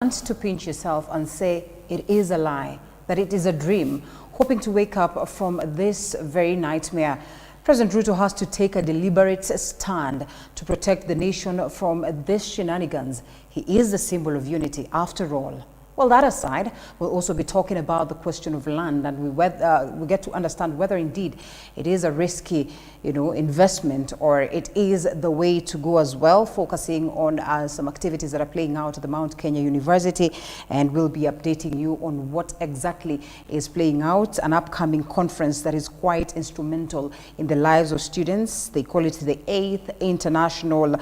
want to pinch yourself and say it is a lie, that it is a dream, hoping to wake up from this very nightmare. President Ruto has to take a deliberate stand to protect the nation from these shenanigans. He is the symbol of unity after all. Well, that aside, we'll also be talking about the question of land, and we get to understand whether indeed it is a risky, investment, or it is the way to go as well, focusing on some activities that are playing out at the Mount Kenya University, and we'll be updating you on what exactly is playing out, an upcoming conference that is quite instrumental in the lives of students. They call it the 8th International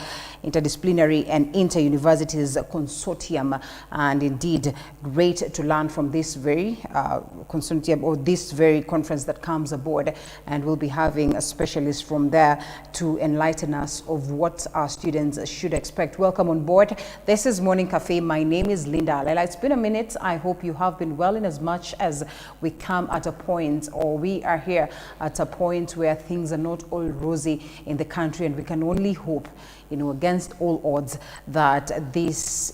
Interdisciplinary and Inter-Universities Consortium, and indeed great to learn from this very consortium, or this very conference that comes aboard, and we'll be having a specialist from there to enlighten us of what our students should expect. Welcome on board. This is Morning Cafe. My name is Linda Alela. It's been a minute. I hope you have been well, in as much as we come at a point, or we are here at a point where things are not all rosy in the country, and we can only hope, against all odds, that this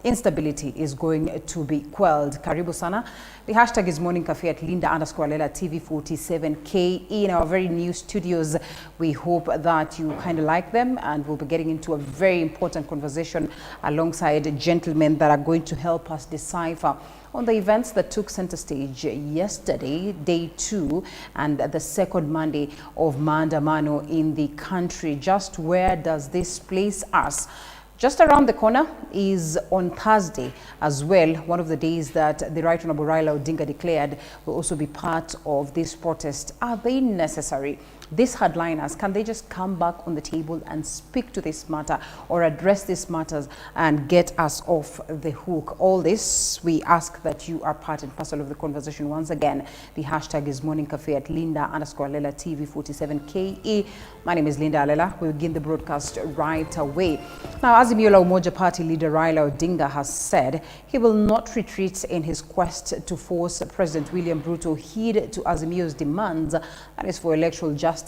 instability is going to be quelled. Karibu sana. The hashtag is Morning Cafe at Linda_Alela TV47KE in our very new studios. We hope that you kind of like them, and we'll be getting into a very important conversation alongside gentlemen that are going to help us decipher on the events that took center stage yesterday, day 2, and the second Monday of Maandamano in the country. Just where does this place us? Just around the corner is on Thursday as well, one of the days that the Right Honorable Raila Odinga declared will also be part of this protest. Are they necessary? These hardliners, can they just come back on the table and speak to this matter, or address these matters and get us off the hook? All this, we ask that you are part and parcel of the conversation. Once again, the hashtag is Morning Cafe at Linda_Alela TV47KE. My name is Linda Alela. We'll begin the broadcast right away. Now, Azimio la Umoja Party leader Raila Odinga has said he will not retreat in his quest to force President William Ruto heed to Azimio's demands, that is for electoral justice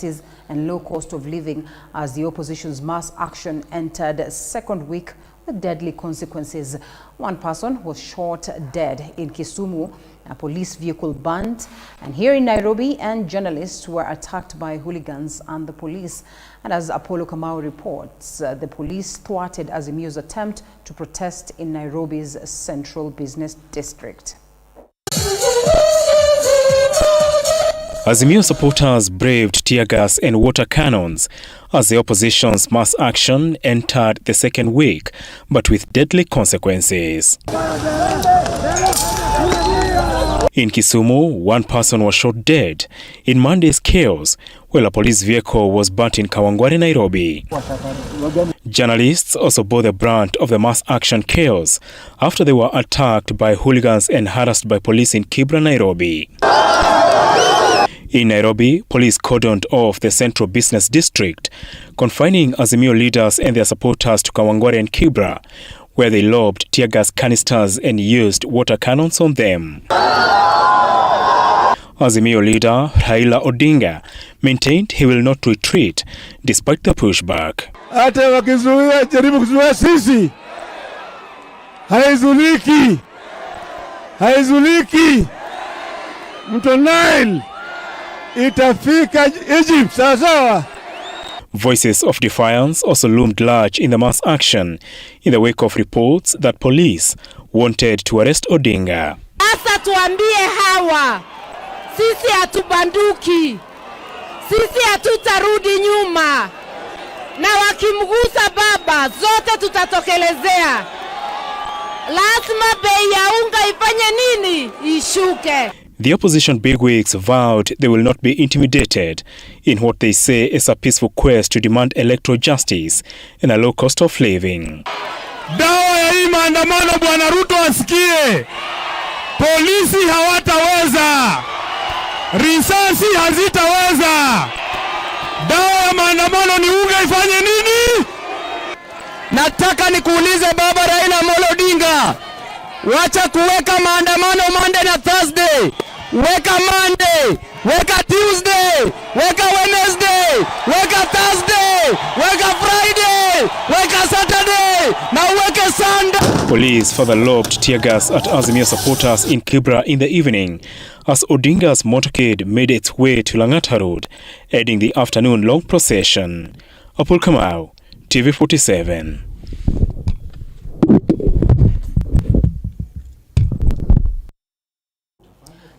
and low cost of living, as the opposition's mass action entered second week with deadly consequences. One person was shot dead in Kisumu, a police vehicle burned, and here in Nairobi, and journalists were attacked by hooligans and the police. And as Apollo Kamau reports, the police thwarted Azimio's attempt to protest in Nairobi's central business district. Azimio supporters braved tear gas and water cannons as the opposition's mass action entered the second week, but with deadly consequences. In Kisumu, one person was shot dead in Monday's chaos, while a police vehicle was burnt in Kawangware, Nairobi. Journalists also bore the brunt of the mass action chaos after they were attacked by hooligans and harassed by police in Kibra, Nairobi. In Nairobi, police cordoned off the central business district, confining Azimio leaders and their supporters to Kawangware and Kibra, where they lobbed tear gas canisters and used water cannons on them. Azimio leader Raila Odinga maintained he will not retreat despite the pushback. Hata wakizuia jaribu kuzuia sisi, haizuliki mto Nile itafika Egypt sawa. Voices of defiance also loomed large in the mass action in the wake of reports that police wanted to arrest Odinga. Sasa tuambie hawa, sisi hatubanduki, sisi hatutarudi nyuma, na wakimgusa baba zote tutatokelezea. Lazima bei ya unga ifanye nini? Ishuke. The opposition bigwigs vowed they will not be intimidated in what they say is a peaceful quest to demand electoral justice and a low cost of living. Dawa ya hii maandamano Bwana Ruto asikie. Polisi hawataweza. Risasi hazitaweza. Dawa ya maandamano ni unga ifanye nini? Nataka nikuulize Baba Raila Amolo Odinga. Wacha kuweka maandamano Monday na Thursday. Weka Monday, weka Tuesday, weka Wednesday, weka Thursday, weka Friday. weka Saturday na uweke Sunday. Police further lobbed tear gas at Azimio supporters in Kibra in the evening as Odinga's motorcade made its way to Langata Road, ending the afternoon long procession. Apul Kamau, TV47.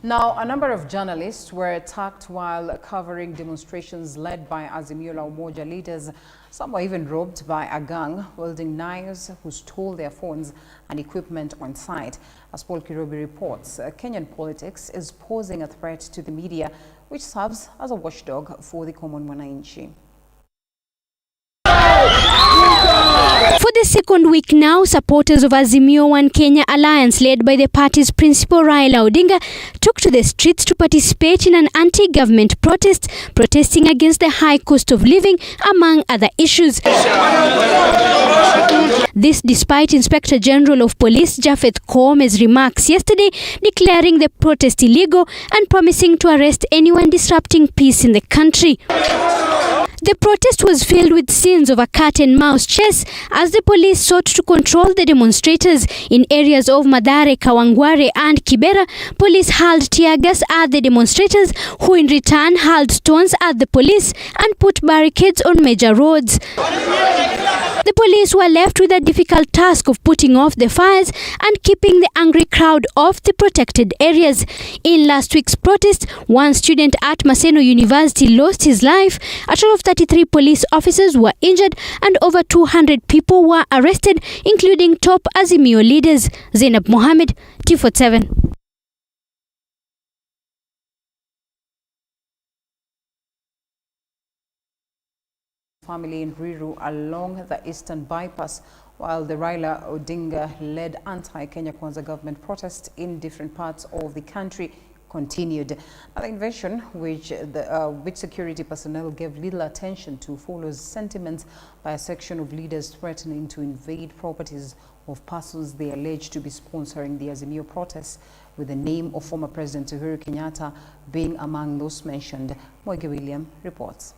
Now, a number of journalists were attacked while covering demonstrations led by Azimio la Umoja leaders. Some were even robbed by a gang wielding knives who stole their phones and equipment on site. As Paul Kirobi reports, Kenyan politics is posing a threat to the media, which serves as a watchdog for the common mwananchi. For the second week now, supporters of Azimio One Kenya Alliance, led by the party's principal Raila Odinga, took to the streets to participate in an anti-government protest, protesting against the high cost of living, among other issues. This despite Inspector General of Police Japheth Koome's remarks yesterday declaring the protest illegal and promising to arrest anyone disrupting peace in the country. The protest was filled with scenes of a cat-and-mouse chase as the police sought to control the demonstrators. In areas of Mathare, Kawangware and Kibera, police hurled tear gas at the demonstrators, who in return hurled stones at the police and put barricades on major roads. The police were left with a difficult task of putting off the fires and keeping the angry crowd off the protected areas. In last week's protest, one student at Maseno University lost his life. A total of 33 police officers were injured and over 200 people were arrested, including top Azimio leaders. Zainab Mohammed, T47. Family in Ruiru along the Eastern Bypass, while the Raila Odinga-led anti-Kenya Kwanza government protests in different parts of the country continued. The invasion, which security personnel gave little attention to, follows sentiments by a section of leaders threatening to invade properties of persons they allege to be sponsoring the Azimio protests, with the name of former President Uhuru Kenyatta being among those mentioned. Moige William reports.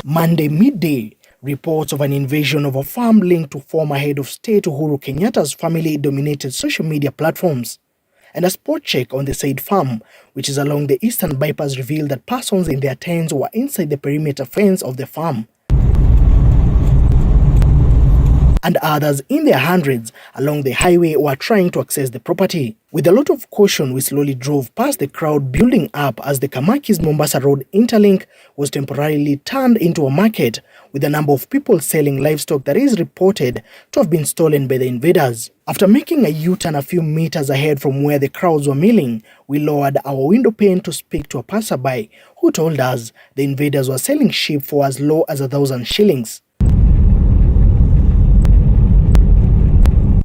Monday midday, reports of an invasion of a farm linked to former head of state Uhuru Kenyatta's family dominated social media platforms. And a spot check on the said farm, which is along the Eastern Bypass, revealed that persons in their tents were inside the perimeter fence of the farm, and others in their hundreds along the highway were trying to access the property. With a lot of caution, we slowly drove past the crowd building up as the Kamakis-Mombasa Road interlink was temporarily turned into a market, with a number of people selling livestock that is reported to have been stolen by the invaders. After making a U-turn a few meters ahead from where the crowds were milling, we lowered our window pane to speak to a passerby who told us the invaders were selling sheep for as low as 1,000 shillings.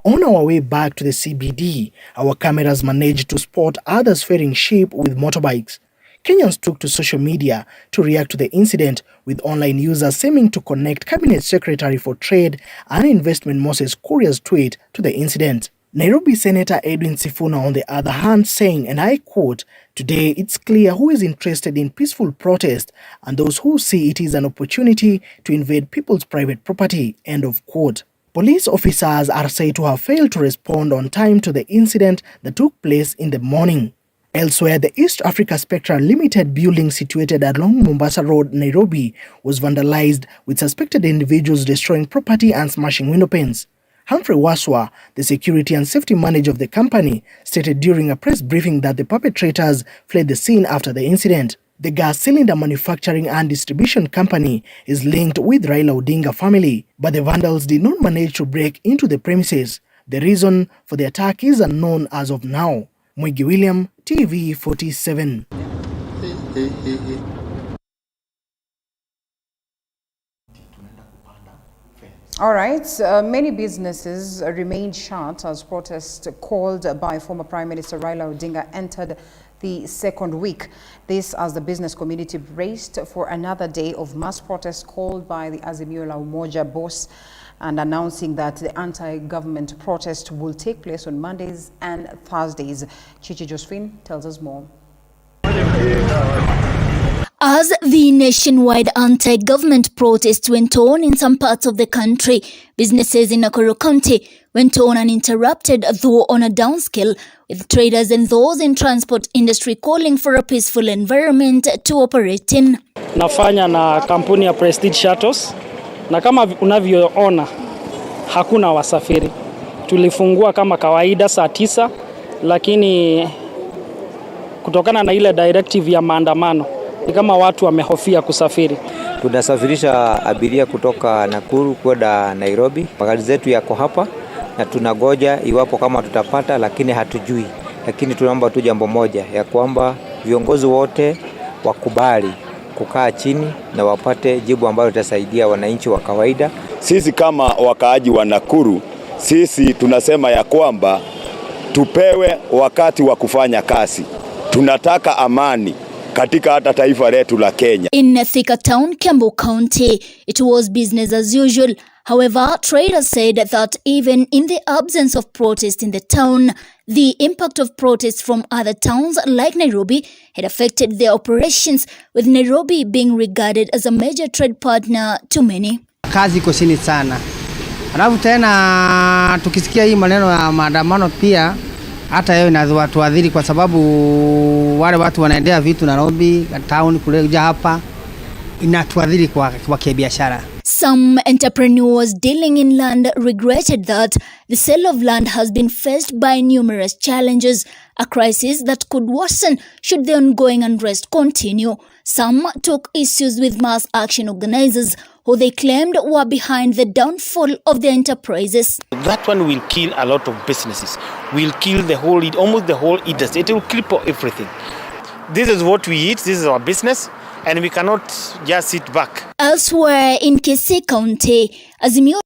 On our way back to the CBD, our cameras managed to spot others ferrying sheep with motorbikes. Kenyans took to social media to react to the incident, with online users seeming to connect Cabinet Secretary for Trade and Investment Moses Kuria's tweet to the incident. Nairobi Senator Edwin Sifuna, on the other hand, saying, and I quote, "Today it's clear who is interested in peaceful protest and those who see it is an opportunity to invade people's private property," end of quote. Police officers are said to have failed to respond on time to the incident that took place in the morning. Elsewhere, the East Africa Spectra Limited building situated along Mombasa Road, Nairobi, was vandalized, with suspected individuals destroying property and smashing window panes. Humphrey Waswa, the security and safety manager of the company, stated during a press briefing that the perpetrators fled the scene after the incident. The gas cylinder manufacturing and distribution company is linked with Raila Odinga family, but the vandals did not manage to break into the premises. The reason for the attack is unknown as of now. Mwigi William, TV47. All right, many businesses remained shut as protests called by former Prime Minister Raila Odinga entered the second week. This as the business community braced for another day of mass protests called by the Azimio la Umoja boss, and announcing that the anti-government protest will take place on Mondays and Thursdays. Chichi Josephine tells us more. As the nationwide anti-government protests went on in some parts of the country, businesses in Nakuru County went on uninterrupted, though on a downscale, with traders and those in transport industry calling for a peaceful environment to operate in. Nafanya na kampuni ya Prestige Shuttles, na kama unavyoona hakuna wasafiri. Tulifungua kama kawaida saa 9, lakini kutokana na ile directive ya maandamano ni kama watu wamehofia kusafiri. Tunasafirisha abiria kutoka Nakuru kwenda Nairobi. Magari zetu yako hapa na tunagoja iwapo kama tutapata, lakini hatujui. Lakini tunaomba tu jambo moja, ya kwamba viongozi wote wakubali kukaa chini na wapate jibu ambalo litasaidia wananchi wa kawaida. Sisi kama wakaaji wa Nakuru, sisi tunasema ya kwamba tupewe wakati wa kufanya kazi. Tunataka amani katika hata taifa letu la Kenya. In Thika Town, Kiambu County, it was business as usual. However, traders said that even in the absence of protest in the town, the impact of protests from other towns like Nairobi had affected their operations, with Nairobi being regarded as a major trade partner to many. Kazi iko chini sana. Alafu tena tukisikia hii maneno ya maandamano pia hata yeye inatuadhiri kwa sababu wale watu wanaendea vitu Nairobi town kuja hapa, inatuadhiri kwa kibiashara. Some entrepreneurs dealing in land regretted that the sale of land has been faced by numerous challenges, a crisis that could worsen should the ongoing unrest continue. Some took issues with mass action organizers who they claimed were behind the downfall of their enterprises. That one will kill a lot of businesses, will kill almost the whole industry. It will cripple everything. This is what we eat, this is our business, and we cannot just sit back. Elsewhere in Kisii County, Azimio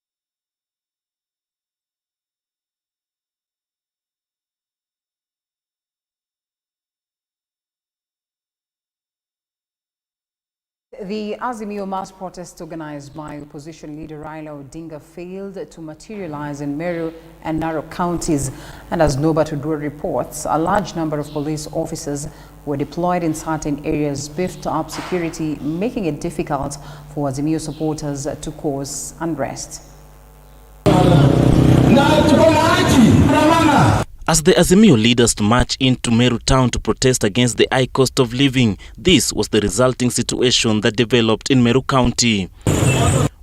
The Azimio mass protest organized by opposition leader Raila Odinga failed to materialize in Meru and Narok counties, and as Noba Tudor reports, a large number of police officers were deployed in certain areas, beefed up security, making it difficult for Azimio supporters to cause unrest. As the Azimio leaders march into Meru town to protest against the high cost of living, this was the resulting situation that developed in Meru County,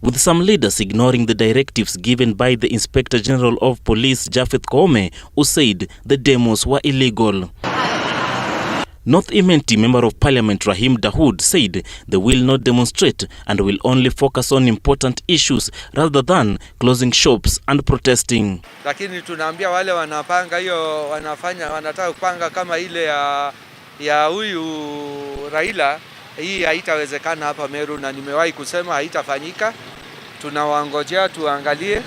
with some leaders ignoring the directives given by the Inspector General of Police, Japhet Koome, who said the demos were illegal. North Imenti Member of Parliament Rahim Dahoud said they will not demonstrate and will only focus on important issues rather than closing shops and protesting. Lakini tunaambia wale wanapanga hiyo wanataka kupanga kama ile ya huyu Raila, hii haitawezekana hapa Meru, na nimewahi kusema haitafanyika. Tunawangojea tuangalie.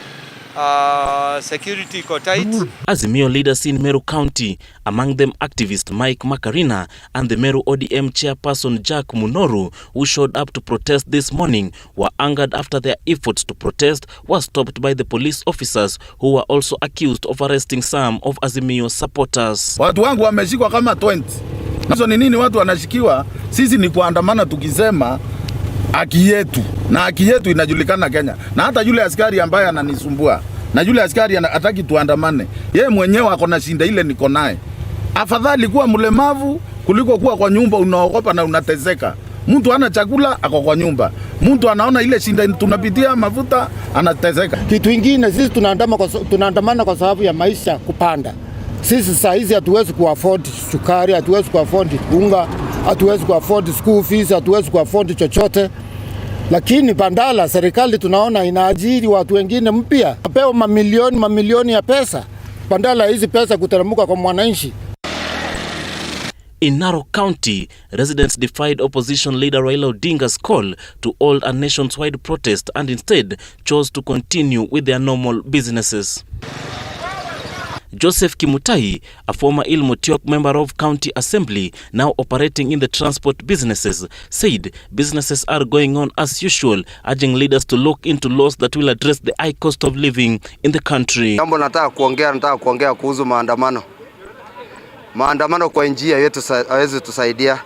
Security iko tight. Azimio leaders in Meru County, among them activist Mike Makarina and the Meru ODM chairperson Jack Munoru, who showed up to protest this morning, were angered after their efforts to protest were stopped by the police officers, who were also accused of arresting some of Azimio supporters. Watu wangu wameshikwa kama 20. Hizo ni nini watu wanashikiwa? Sisi ni kuandamana tukisema haki yetu, na haki yetu inajulikana Kenya. Na hata yule askari ambaye ananisumbua, na yule askari hataki tuandamane, yeye mwenyewe ako na shinda ile niko naye. Afadhali kuwa mlemavu kuliko kuwa kwa nyumba unaogopa na unateseka. Mtu ana chakula ako kwa nyumba, mtu anaona ile shinda tunapitia mafuta anateseka. Kitu kingine, sisi tunaandamana kwa sababu ya maisha kupanda. Sisi saa hizi hatuwezi kuafford sukari, hatuwezi kuafford unga, hatuwezi kuafford school fees, hatuwezi kuafford chochote. Lakini bandala serikali tunaona inaajiri watu wengine mpya, apewa mamilioni ya pesa, bandala hizi pesa kutaramuka kwa mwananchi. In Narok County, residents defied opposition leader Raila Odinga's call to hold a nationwide protest and instead chose to continue with their normal businesses. Joseph Kimutai, a former Ilmotiok member of County Assembly, now operating in the transport businesses, said businesses are going on as usual, urging leaders to look into laws that will address the high cost of living in the country. Jambo nataka kuongea kuhusu maandamano. Maandamano kwa njia yetu hawezi tusaidia.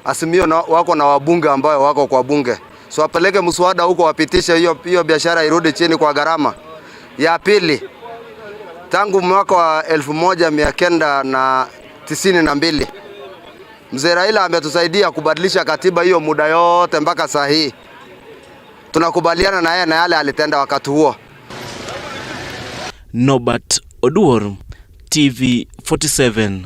Azimio wako na wabunge ambao wako kwa bunge. So wapeleke mswada huko wapitishe hiyo biashara irudi chini kwa gharama. Ya pili, tangu mwaka wa 1992 Mzee Raila ametusaidia kubadilisha katiba hiyo muda yote mpaka saa hii. Tunakubaliana na yeye na yale alitenda wakati huo. Norbert Oduor, TV 47.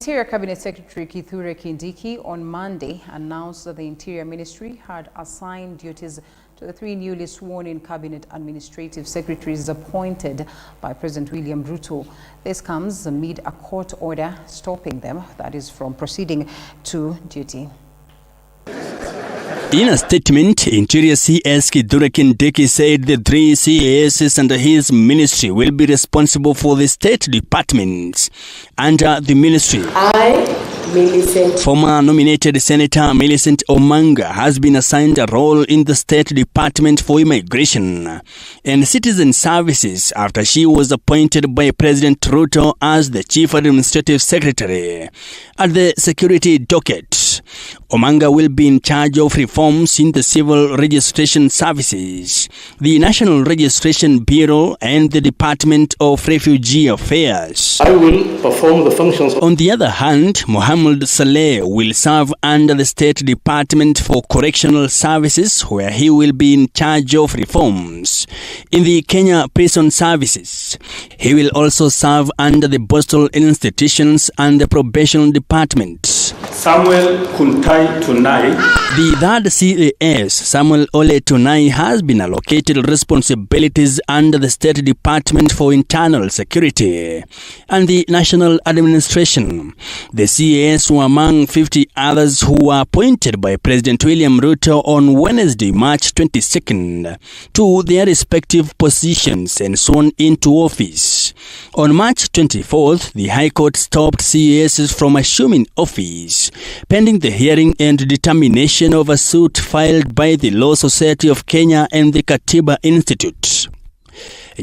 Interior Cabinet Secretary Kithure Kindiki on Monday announced that the Interior Ministry had assigned duties to the 3 newly sworn-in Cabinet Administrative Secretaries appointed by President William Ruto. This comes amid a court order stopping them, that is, from proceeding to duty. In a statement, Interior CS Kithure Kindiki said the 3 CASs under his ministry will be responsible for the state departments under the ministry. Former nominated Senator Millicent Omanga has been assigned a role in the State Department for Immigration and Citizen Services after she was appointed by President Ruto as the Chief Administrative Secretary. At the security docket, Omanga will be in charge of reforms in the Civil Registration Services, the National Registration Bureau, and the Department of Refugee Affairs. I will perform the functions. On the other hand, Mohammed Saleh will serve under the State Department for Correctional Services, where he will be in charge of reforms in the Kenya Prison Services. He will also serve under the Postal Institutions and the Probation Department. Samuel Kuntai Tunai. The third CAS, Samuel Ole Tunai, has been allocated responsibilities under the State Department for Internal Security and the National Administration. The CAS were among 50 others who were appointed by President William Ruto on Wednesday, March 22nd, to their respective positions and sworn into office. On March 24th, the High Court stopped CAS from assuming office, pending the hearing and determination of a suit filed by the Law Society of Kenya and the Katiba Institute.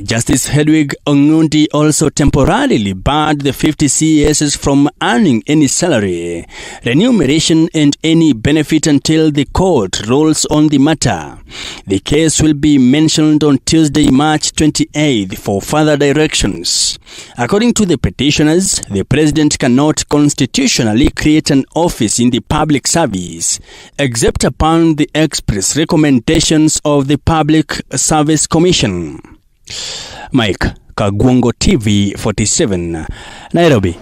Justice Hedwig Ongundi also temporarily barred the 50 CASs from earning any salary, remuneration and any benefit until the court rules on the matter. The case will be mentioned on Tuesday, March 28th for further directions. According to the petitioners, the president cannot constitutionally create an office in the public service except upon the express recommendations of the Public Service Commission. Mike Kagwongo, TV 47, Nairobi.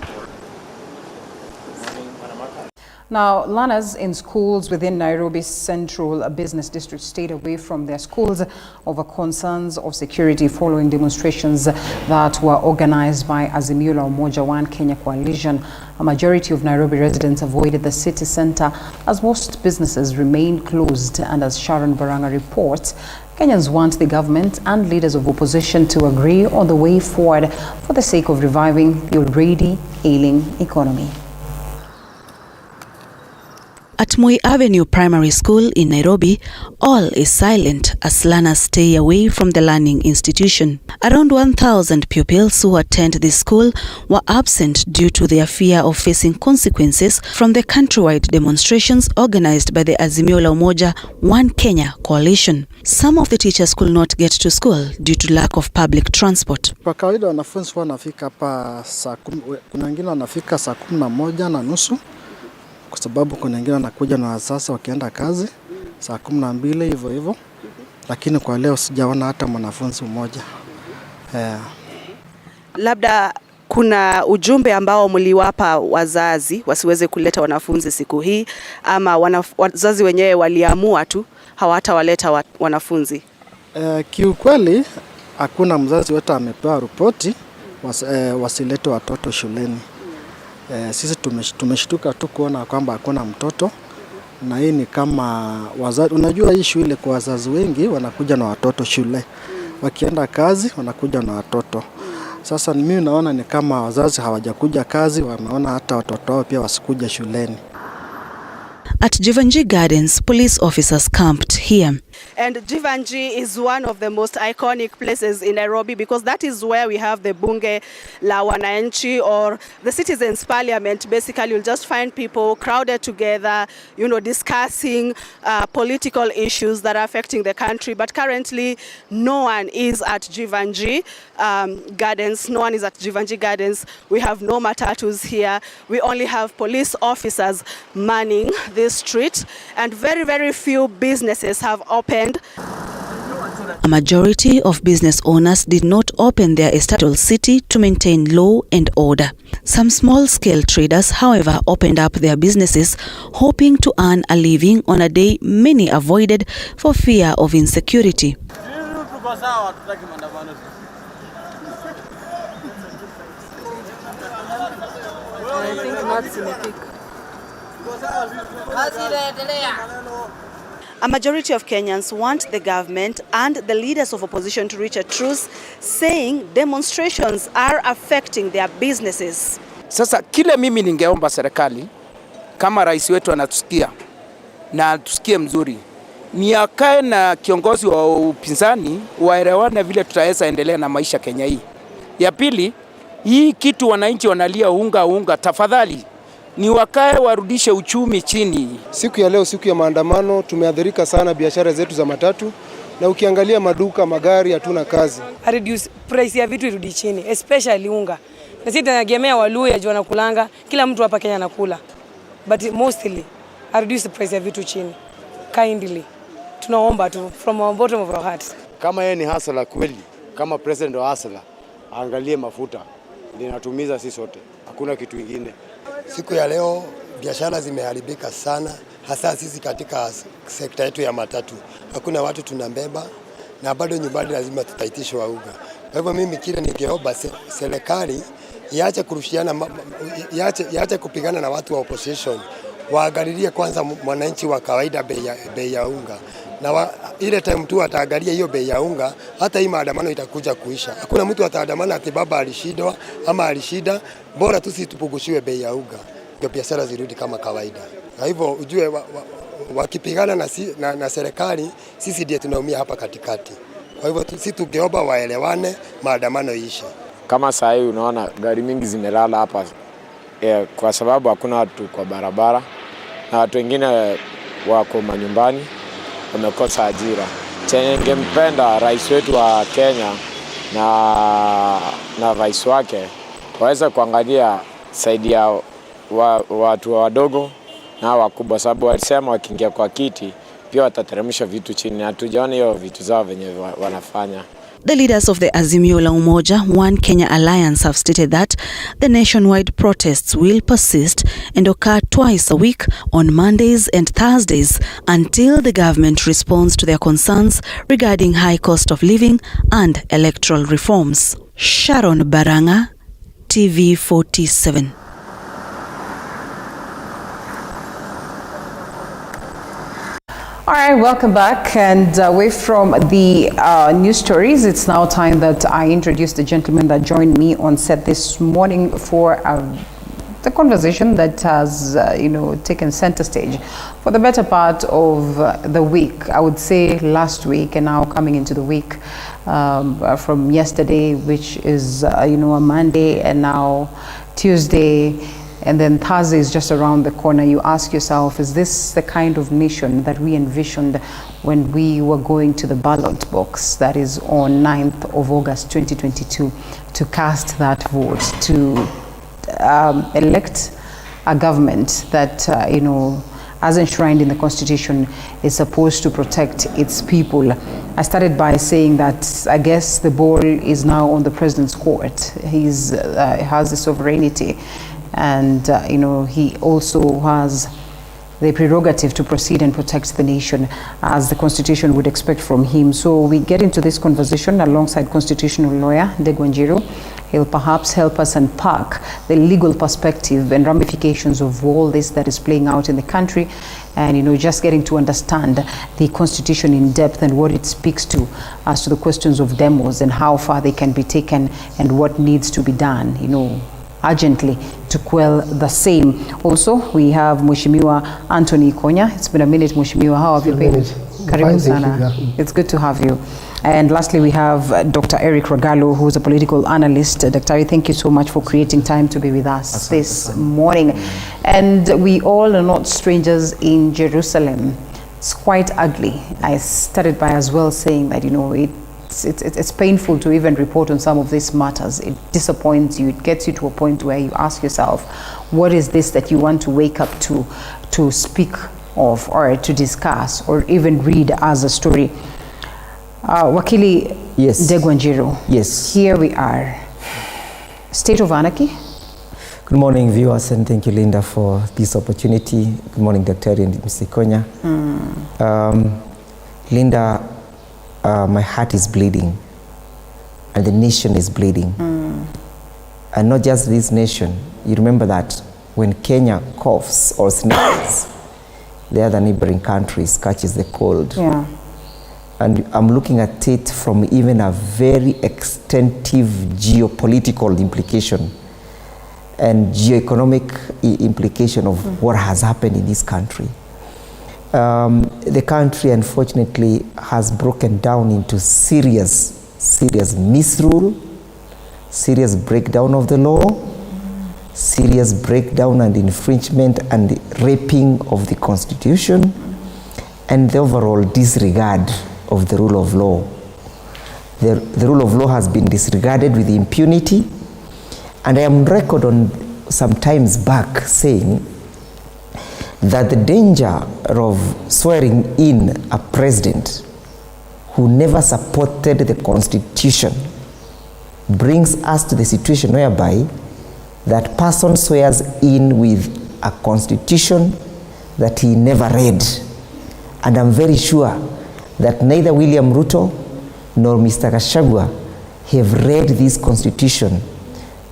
Now, learners in schools within Nairobi's central business district stayed away from their schools over concerns of security following demonstrations that were organized by Azimio la Umoja One Kenya Coalition. A majority of Nairobi residents avoided the city center as most businesses remain closed, and as Sharon Baranga reports, Kenyans want the government and leaders of opposition to agree on the way forward for the sake of reviving the already ailing economy. At Moi Avenue Primary School in Nairobi, all is silent as learners stay away from the learning institution. Around 1,000 pupils who attend this school were absent due to their fear of facing consequences from the countrywide demonstrations organized by the Azimio la Umoja One Kenya Coalition. Some of the teachers could not get to school due to lack of public transport. Kwa kawaida wanafunzi wanafika hapa kuna wengine wanafika saa 11:30. Kwa sababu kuna wengine wanakuja na sasa wakienda kazi saa 12 hivyo, lakini kwa leo sijaona hata mwanafunzi mmoja. Labda kuna ujumbe ambao mliwapa wazazi wasiweze kuleta wanafunzi siku hii, ama wazazi wenyewe waliamua tu hawatawaleta wanafunzi? Kiukweli hakuna mzazi wote amepewa ripoti wasilete watoto shuleni. Sisi tumeshtuka tu kuona kwamba hakuna mtoto, na hii ni kama wazazi, unajua hii shule kwa wazazi wengi wanakuja na watoto shule, wakienda kazi wanakuja na watoto. Sasa mimi naona ni kama wazazi hawajakuja kazi, wanaona hata watoto wao pia wasikuja shuleni. At Jivanji Gardens, police officers camped here. And Jivanji is one of the most iconic places in Nairobi because that is where we have the Bunge la Wananchi, or the Citizens Parliament. Basically, you'll just find people crowded together, discussing political issues that are affecting the country. But currently, no one is at Jivanji Gardens. No one is at Jivanji Gardens. We have no matatus here. We only have police officers manning this street, and very, very few businesses have opened. A majority of business owners did not open their estatal city to maintain law and order. Some small-scale traders, however, opened up their businesses, hoping to earn a living on a day many avoided for fear of insecurity. A majority of Kenyans want the government and the leaders of opposition to reach a truce, saying demonstrations are affecting their businesses. Sasa kile mimi ningeomba serikali, kama rais wetu anatusikia na atusikie mzuri, ni akae na kiongozi wa upinzani waelewane vile tutaweza endelea na maisha Kenya hii. Ya pili, hii kitu wananchi wanalia unga, tafadhali ni wakae warudishe uchumi chini. Siku ya leo, siku ya maandamano, tumeathirika sana biashara zetu za matatu, na ukiangalia maduka, magari, hatuna kazi. Reduce price ya vitu irudi chini, especially unga. Na sisi tunategemea Waluya juu wanakulanga, kila mtu hapa Kenya anakula. But mostly reduce price ya vitu chini. Kindly. Tunaomba tu from our bottom of our hearts. Kama yeye ni hasala kweli, kama president wa hasala, angalie mafuta. Linatumiza sisi sote. Hakuna kitu kingine. Siku ya leo biashara zimeharibika sana, hasa sisi katika sekta yetu ya matatu. Hakuna watu tunambeba na bado nyumbani lazima tutaitishwa unga. Kwa hivyo mimi kile ningeomba serikali iache kurushiana, iache kupigana na watu wa opposition. Waangalilie kwanza mwananchi wa kawaida bei ya unga. Na ile time tu ataangalia hiyo bei ya unga, hata hii maandamano itakuja kuisha. Hakuna mtu ataandamana ati baba alishindwa ama alishida, bora tu sisi tupungushiwe bei ya unga. Ndio biashara zirudi kama kawaida. Kwa hivyo ujue wakipigana na serikali, sisi ndiye tunaumia hapa katikati. Kwa hivyo sisi tungeomba waelewane, maandamano ishe. Kama saa hii unaona gari mingi zimelala hapa kwa sababu hakuna watu kwa barabara, na watu wengine wako manyumbani wamekosa ajira. Chenye ningempenda rais wetu wa Kenya na rais wake waweze kuangalia saidi ya watu wadogo na wakubwa, sababu walisema wakiingia kwa kiti pia watateremsha vitu chini. Hatujaona hiyo vitu zao venye wanafanya. The leaders of the Azimio la Umoja One Kenya Alliance have stated that the nationwide protests will persist and occur twice a week on Mondays and Thursdays until the government responds to their concerns regarding high cost of living and electoral reforms. Sharon Baranga, TV47. All right, welcome back, and away from the news stories, it's now time that I introduce the gentleman that joined me on set this morning for the conversation that has, taken center stage for the better part of the week. I would say last week and now coming into the week from yesterday, which is, a Monday, and now Tuesday. And then Thursday is just around the corner. You ask yourself, is this the kind of nation that we envisioned when we were going to the ballot box, that is on 9th of August 2022, to cast that vote, to elect a government that, as enshrined in the Constitution, is supposed to protect its people? I started by saying that I guess the ball is now on the president's court. He has the sovereignty. And, he also has the prerogative to proceed and protect the nation as the Constitution would expect from him. So we get into this conversation alongside constitutional lawyer Ndegwa Njiru. He'll perhaps help us unpack the legal perspective and ramifications of all this that is playing out in the country, and just getting to understand the Constitution in depth and what it speaks to as to the questions of demos and how far they can be taken and what needs to be done, urgently to quell the same. Also, we have Mheshimiwa Anthony Konya. It's been a minute, Mheshimiwa. How have you been? Karibu sana. It's good to have you. And lastly, we have Dr. Eric Rogalo, who's a political analyst. Dr. Thank you so much for creating time to be with us this morning. And we all are not strangers in Jerusalem. It's quite ugly. I started by as well saying that, you know, it's painful to even report on some of these matters. It disappoints you. It gets you to a point where you ask yourself, what is this that you want to wake up to speak of, or to discuss, or even read as a story? Wakili Ndegwa-Njiru. Yes. Here we are. State of anarchy. Good morning, viewers, and thank you, Linda, for this opportunity. Good morning, Dr. and Mr. Konya. Linda, my heart is bleeding, and the nation is bleeding. And not just this nation. You remember that when Kenya coughs or sneezes, the other neighboring countries catches the cold. Yeah. And I'm looking at it from even a very extensive geopolitical implication and geoeconomic implication of what has happened in this country. The country, unfortunately, has broken down into serious misrule, serious breakdown of the law, serious breakdown and infringement and raping of the Constitution, and the overall disregard of the rule of law. The rule of law has been disregarded with impunity, and I am on record on some times back saying that the danger of swearing in a president who never supported the Constitution brings us to the situation whereby that person swears in with a Constitution that he never read. And I'm very sure that neither William Ruto nor Mr. Gachagua have read this Constitution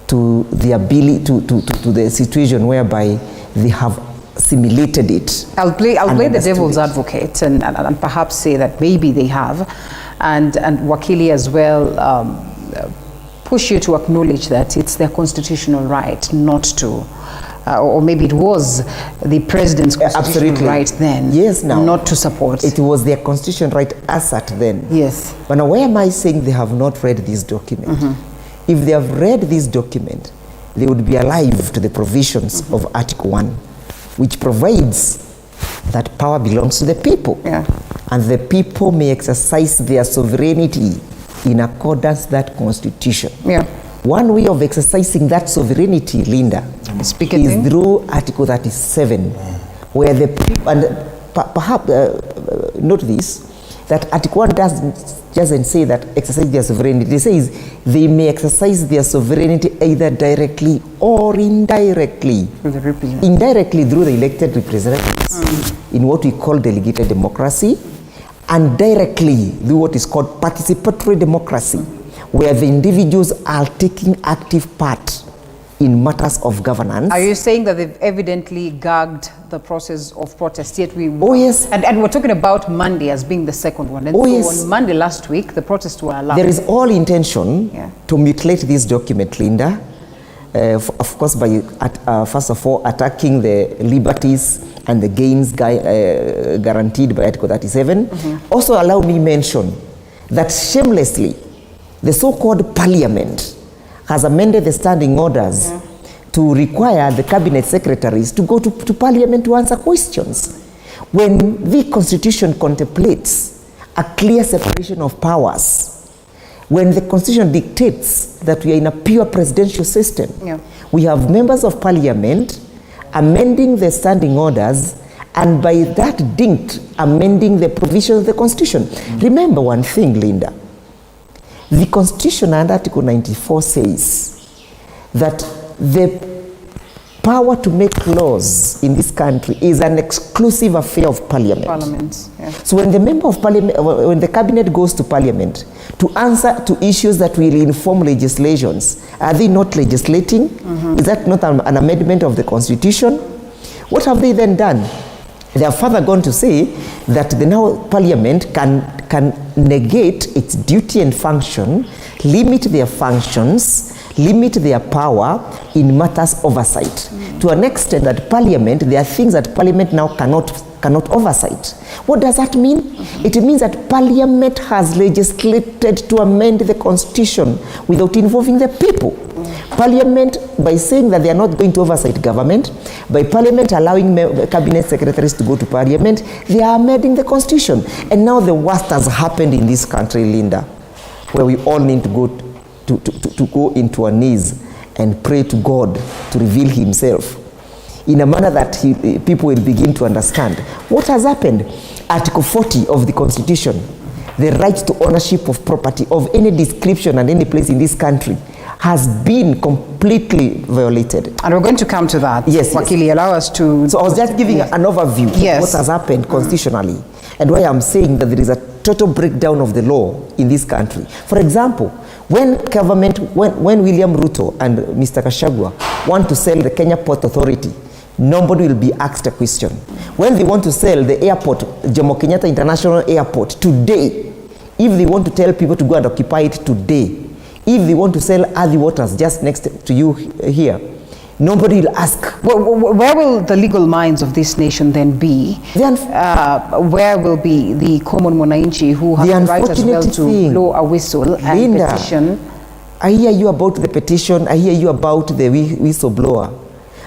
to the ability to the situation whereby they have simulated it. I'll play the devil's advocate and perhaps say that maybe they have, and Wakili as well push you to acknowledge that it's their constitutional right not to, or maybe it was the president's constitutional right then, yes, now, not to support. It was their constitutional right as at then. Yes. But now, why am I saying they have not read this document? If they have read this document, they would be alive to the provisions of Article 1, which provides that power belongs to the people. Yeah. And the people may exercise their sovereignty in accordance with that Constitution. Yeah. One way of exercising that sovereignty, Linda, is through Article 37, where the people, and perhaps note this, that Article 1 doesn't say that exercise their sovereignty. It says they may exercise their sovereignty either directly or indirectly. Indirectly through the elected representatives in what we call delegated democracy, and directly through what is called participatory democracy, where the individuals are taking active part in matters of governance. Are you saying that they've evidently gagged the process of protest? Yet we yes. And we're talking about Monday as being the second one. And yes. On Monday last week, the protests were allowed. There is all intention to mutilate this document, Linda. Of course, by first of all attacking the liberties and the gains guaranteed by Article 37. Also, allow me mention that shamelessly, the so-called parliament has amended the standing orders to require the cabinet secretaries to go to parliament to answer questions. When the Constitution contemplates a clear separation of powers, when the Constitution dictates that we are in a pure presidential system, we have members of parliament amending the standing orders, and by that dint amending the provisions of the Constitution. Remember one thing, Linda. The Constitution under Article 94 says that the power to make laws in this country is an exclusive affair of Parliament. So when the member of Parliament, when the cabinet goes to Parliament to answer to issues that will inform legislations, are they not legislating? Is that not an amendment of the Constitution? What have they then done? They have further gone to say that the now Parliament can negate its duty and function, limit their functions, limit their power in matters oversight. To an extent that Parliament, there are things that Parliament now cannot cannot oversight. What does that mean? It means that Parliament has legislated to amend the Constitution without involving the people. Parliament, by saying that they are not going to oversight government, by Parliament allowing cabinet secretaries to go to Parliament, they are amending the Constitution. And now the worst has happened in this country, Linda, where we all need to go into our knees and pray to God to reveal himself in a manner that people will begin to understand what has happened. Article 40 of the Constitution, the right to ownership of property of any description and any place in this country, has been completely violated. And we're going to come to that. Yes, Wakili, yes. Allow us to... So I was just giving an overview of what has happened constitutionally and why I'm saying that there is a total breakdown of the law in this country. For example, when William Ruto and Mr. Kashagwa want to sell the Kenya Port Authority, nobody will be asked a question. When they want to sell the airport, Jomo Kenyatta International Airport, today, if they want to tell people to go and occupy it today, if they want to sell Athi Waters just next to you here, nobody will ask. Where will the legal minds of this nation then be? Where will be the common mwananchi who have the right as well to blow a whistle and Linda, petition? I hear you about the petition, I hear you about the whistleblower,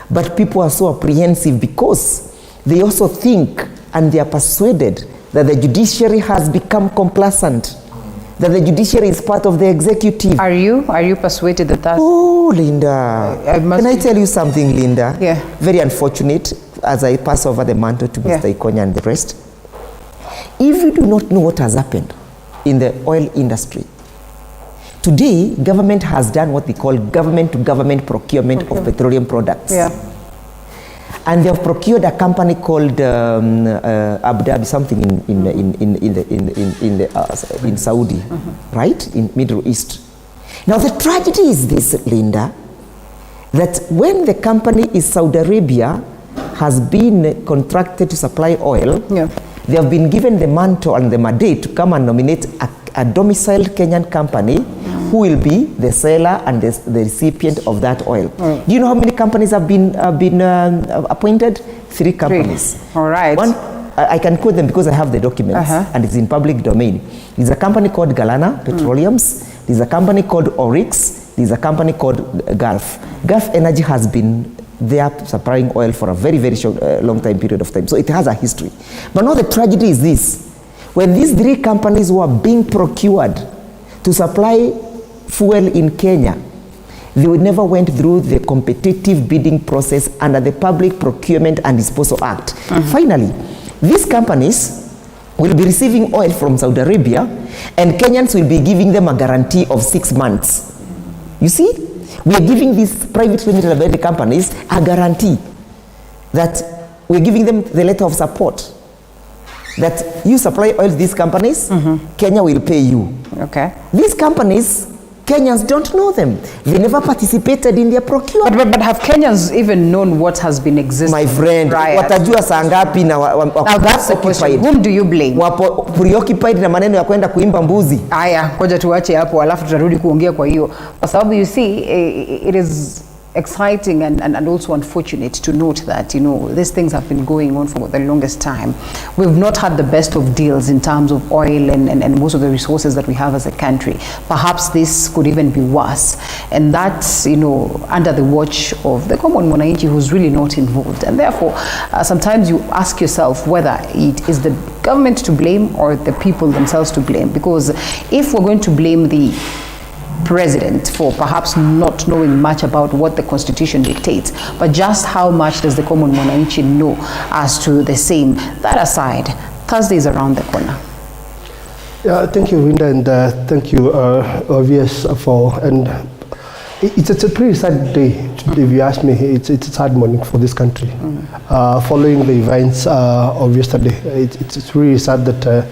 but people are so apprehensive because they also think and they are persuaded that the judiciary has become complacent, that the judiciary is part of the executive. Are you persuaded that that's... Oh, Linda. Can I tell you something, Linda? Yeah. Very unfortunate, as I pass over the mantle to Mr. Ikonya and the rest. If you do not know what has happened in the oil industry, today, government has done what they call government-to-government procurement of petroleum products. Yeah. And they have procured a company called Abu Dhabi, something in Saudi, right, in Middle East. Now the tragedy is this, Linda, that when the company is Saudi Arabia has been contracted to supply oil, they have been given the mantle and the mandate to come and nominate a domiciled Kenyan company who will be the seller and the recipient of that oil. Do you know how many companies have been appointed? 3 companies. All right. One, I can quote them because I have the documents and it's in public domain. There's a company called Galana Petroleums. There's a company called Oryx. There's a company called Gulf. Gulf Energy has been there supplying oil for a very, very short, long time period of time. So it has a history. But now the tragedy is this. When these 3 companies were being procured to supply fuel in Kenya, they never went through the competitive bidding process under the Public Procurement and Disposal Act. Finally, these companies will be receiving oil from Saudi Arabia and Kenyans will be giving them a guarantee of 6 months. You see, we are giving these private limited liability companies a guarantee that we're giving them the letter of support that you supply oil to these companies, Kenya will pay you. Okay. These companies, Kenyans don't know them. They never participated in their procurement. But have Kenyans even known what has been existing? My friend, watajua saa ngapi na now that's the question. Whom do you blame? Wapo preoccupied na maneno ya kwenda kuimba mbuzi. Aya, ngoja tuache hapo alafu tutarudi kuongea kwa hiyo. Kwa sababu you see, it is exciting and also unfortunate to note that, you know, these things have been going on for the longest time. We've not had the best of deals in terms of oil and most of the resources that we have as a country. Perhaps this could even be worse. And that's, you know, under the watch of the common mwananchi who's really not involved. And therefore, sometimes you ask yourself whether it is the government to blame or the people themselves to blame. Because if we're going to blame the president for perhaps not knowing much about what the constitution dictates, but just how much does the common mwananchi know as to the same. That aside, Thursday is around the corner. Yeah, thank you, Linda, and thank you, Obvious, for, and it's a pretty sad day, if you ask me. It's a sad morning for this country. Following the events of yesterday, it's really sad that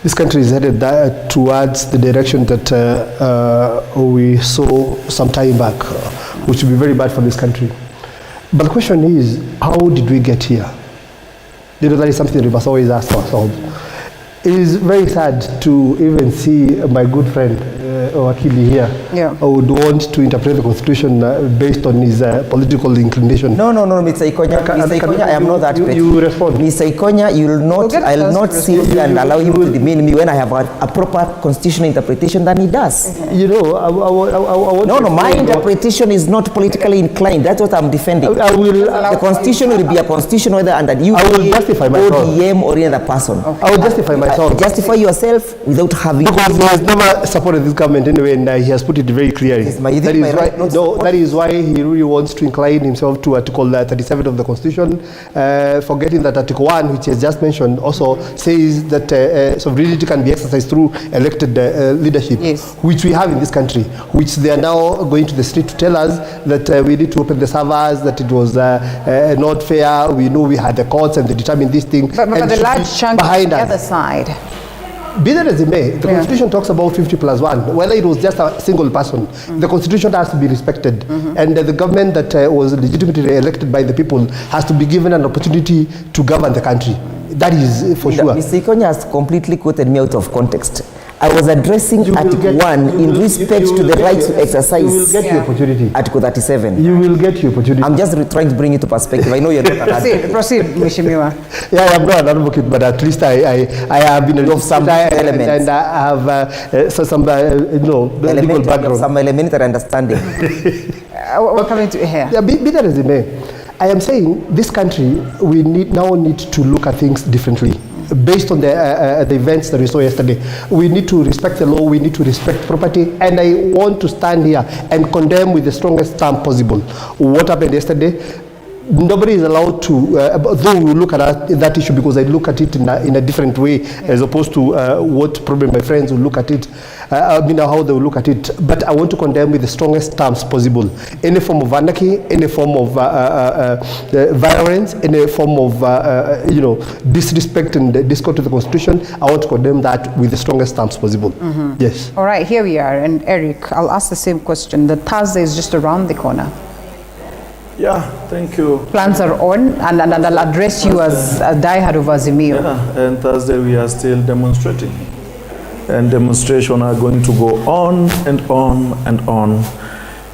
this country is headed towards the direction that we saw some time back, which will be very bad for this country. But the question is, how did we get here? You know, that is something we must always ask ourselves. It is very sad to even see my good friend Wakili here would want to interpret the constitution based on his political inclination. No, Mr. Ikonya. Mr. Ikonya, I am not that petty. You respond. Mr. Ikonya, you will not, I will not sit here and allow him to demean me when I have a proper constitutional interpretation than he does. You know, I want No, my interpretation is not politically inclined. That's what I'm defending. The constitution will be a constitution whether under you, ODM, or any other person. I will justify myself. Justify yourself without having... Because he has never supported this government anyway, and he has put it very clearly. That is why he really wants to incline himself to Article 37 of the Constitution, forgetting that Article 1, which he has just mentioned, also says that sovereignty can be exercised through elected leadership, which we have in this country, which they are now going to the street to tell us that we need to open the servers, that it was not fair. We know we had the courts and they determined this thing. But the large chunk on the other side. Be that as it may, the Constitution talks about 50+1. Whether it was just a single person, the Constitution has to be respected. And the government that was legitimately elected by the people has to be given an opportunity to govern the country. That is for sure. Mr. Ikonya has completely quoted me out of context. I was addressing Article 1 in respect to the right to exercise. You will get your opportunity. Article 37. You will get your opportunity. I'm just trying to bring it to perspective. I know you're not an advocate. Proceed, Mheshimiwa. Yeah, I'm not an advocate, but at least I have been of some elements. And I have some legal background. Some elementary understanding. We're coming to here. Yeah, be that as it may. I am saying this country, we now need to look at things differently. Based on the events that we saw yesterday, we need to respect the law, we need to respect property, and I want to stand here and condemn with the strongest term possible what happened yesterday. Nobody is allowed to, though we look at that issue because I look at it in a different way as opposed to what probably my friends will look at it, how they will look at it. But I want to condemn with the strongest terms possible. Any form of anarchy, any form of violence, any form of, disrespect and discord to the Constitution, I want to condemn that with the strongest terms possible. Yes. All right, here we are. And Eric, I'll ask the same question. The Thursday is just around the corner. Yeah, thank you. Plans are on, and I'll address you as a diehard of Azimio. Yeah, and Thursday we are still demonstrating. And demonstrations are going to go on and on and on.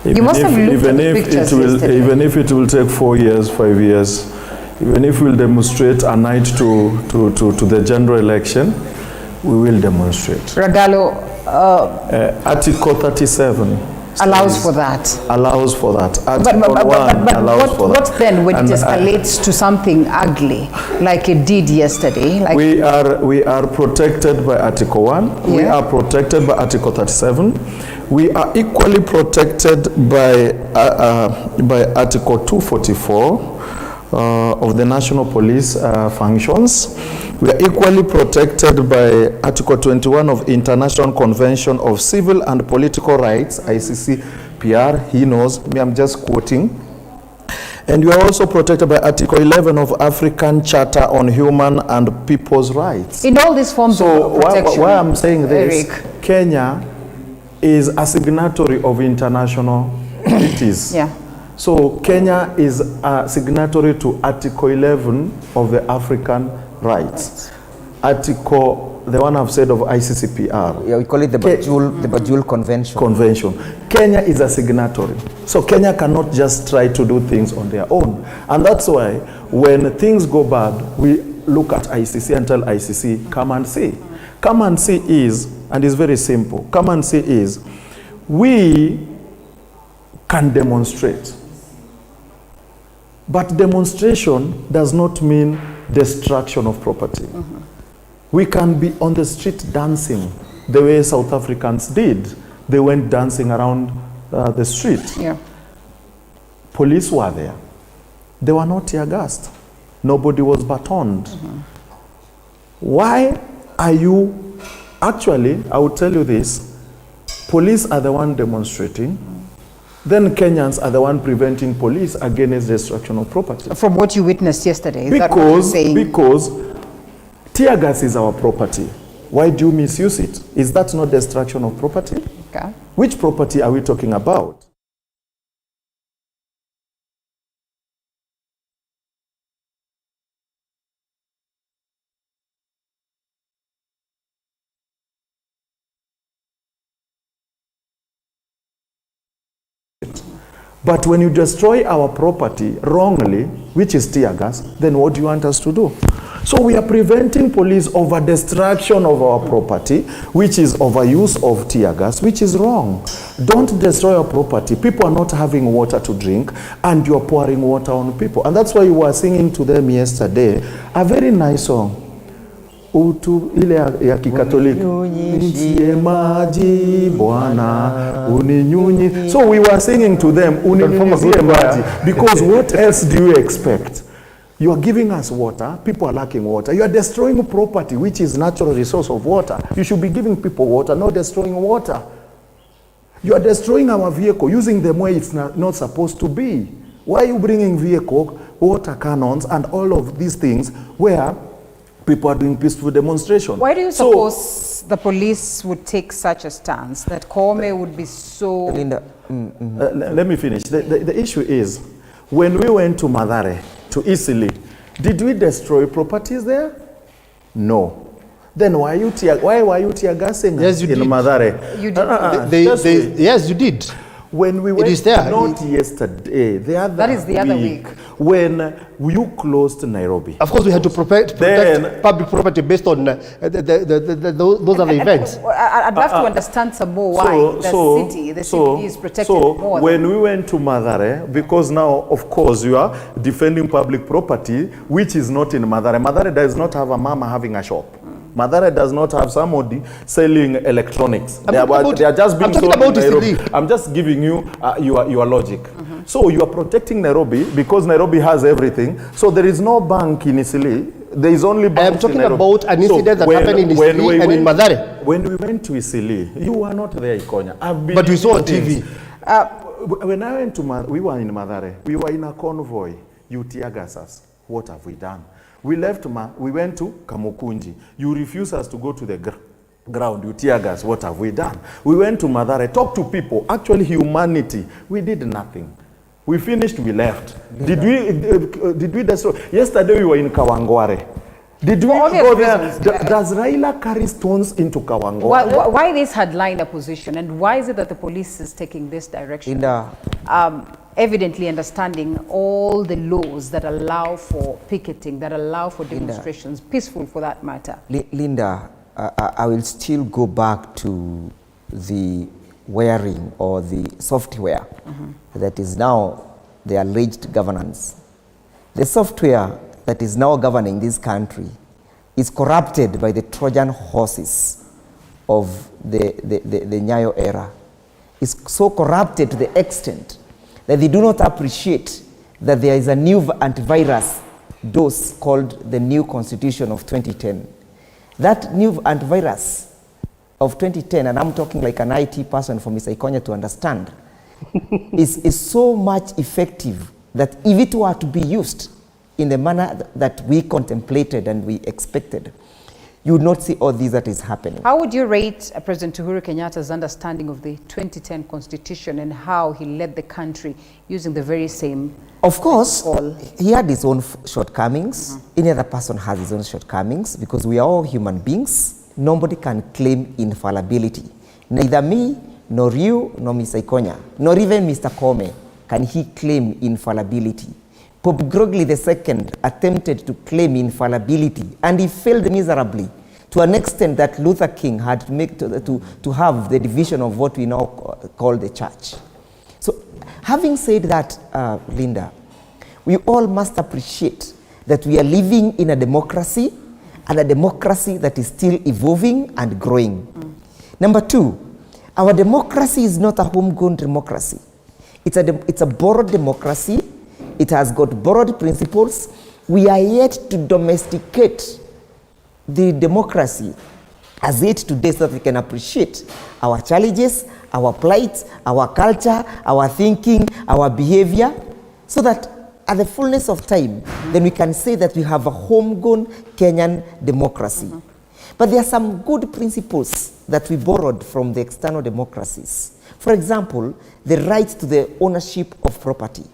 You must have looked at the pictures yesterday. Even if it will take 4 years, 5 years, even if we'll demonstrate a night to the general election, we will demonstrate. Ragalo, Article 37 allows for that. Allows for that. Article 1 allows for that. What then when it escalates to something ugly, like it did yesterday? Like we are protected by Article 1. We are protected by Article 37. We are equally protected by Article 244 of the National Police functions. We are equally protected by Article 21 of International Convention of Civil and Political Rights, ICCPR. He knows me, I'm just quoting. And we are also protected by Article 11 of African Charter on Human and People's Rights. In all these forms of protection. Why I'm saying this, Eric. Kenya is a signatory of international treaties. So Kenya is a signatory to Article 11 of the African Rights. Article, the one I've said of ICCPR. Yeah, we call it the Banjul Convention. Kenya is a signatory. So Kenya cannot just try to do things on their own. And that's why when things go bad, we look at ICC and tell ICC, come and see. Come and see is, and it's very simple, come and see is, we can demonstrate. But demonstration does not mean destruction of property. We can be on the street dancing the way South Africans did. They went dancing around the street. Police were there. They were not tear gassed. Nobody was batoned. Why are you, actually, I will tell you this, police are the one demonstrating, then Kenyans are the one preventing police against destruction of property. From what you witnessed yesterday, is that what you're saying? Because tear gas is our property. Why do you misuse it? Is that not destruction of property? Okay. Which property are we talking about? But when you destroy our property wrongly, which is tear gas, then what do you want us to do? So we are preventing police over destruction of our property, which is overuse of tear gas, which is wrong. Don't destroy our property. People are not having water to drink, and you're pouring water on people. And that's why you were singing to them yesterday a very nice song. Utu ile ya Kikatoliki. Uninyunyishie maji Bwana, uninyunyi. So we were singing to them, uninyunyishie maji. Because what else do you expect? You are giving us water, people are lacking water. You are destroying property, which is natural resource of water. You should be giving people water, not destroying water. You are destroying our vehicle, using them where it's not supposed to be. Why are you bringing vehicle, water cannons, and all of these things where people are doing peaceful demonstration? Why do you suppose the police would take such a stance, that Kome would be so... Linda, let me finish. The issue is, when we went to Mathare, to Isili, did we destroy properties there? No. Then why were you tear gassing yes, in Mathare? You did. Yes, you did. When we went, it is there. Not yesterday, the other that is the other week. When you closed Nairobi. Of course, we had to protect public property based on those other events. I'd love to understand some more why the city is protected more. So when we went to Mathare, because now, of course, you are defending public property, which is not in Mathare. Mathare does not have a mama having a shop. Mathare does not have somebody selling electronics. They are just being sold in Nairobi. I'm just giving you your logic. So you are protecting Nairobi because Nairobi has everything. So there is no bank in Isili. There is only bank. I'm talking about an incident that happened in Isili and in Mathare. When we went to Isili, you were not there, Ikonya. But we saw on TV. When I went to we were in Mathare. We were in a convoy. You tear gas us. What have we done? We left we went to Kamukunji. You refuse us to go to the ground. You tear gas. What have we done? We went to Mathare, talked to people. Actually, humanity. We did nothing. We finished, we left. Did we destroy? Yesterday we were in Kawangware. Did we go there? Does Raila carry stones into Kawangware? Why this headline opposition, and why is it that the police is taking this direction? Evidently understanding all the laws that allow for picketing, that allow for demonstrations, peaceful for that matter. Linda, I will still go back to the wiring or the software that is now the alleged governance. The software that is now governing this country is corrupted by the Trojan horses of the Nyayo era. It's so corrupted to the extent that they do not appreciate that there is a new antivirus dose called the new Constitution of 2010. That new antivirus of 2010, and I'm talking like an IT person for Mr. Ikonya to understand, is so much effective that if it were to be used in the manner that we contemplated and we expected, you would not see all this that is happening. How would you rate President Uhuru Kenyatta's understanding of the 2010 Constitution and how he led the country using the very same? Of course, he had his own shortcomings. Any other person has his own shortcomings because we are all human beings. Nobody can claim infallibility. Neither me, nor you, nor Mr. Ikonya, nor even Mr. Kome can he claim infallibility. Pope Gregory II attempted to claim infallibility and he failed miserably to an extent that Luther King had to make to have the division of what we now call the church. So having said that, Linda, we all must appreciate that we are living in a democracy, and a democracy that is still evolving and growing. Number two, our democracy is not a homegrown democracy. It's a borrowed democracy. It has got borrowed principles. We are yet to domesticate the democracy as yet today so that we can appreciate our challenges, our plight, our culture, our thinking, our behavior, so that at the fullness of time, then we can say that we have a homegrown Kenyan democracy. But there are some good principles that we borrowed from the external democracies. For example, the right to the ownership of property.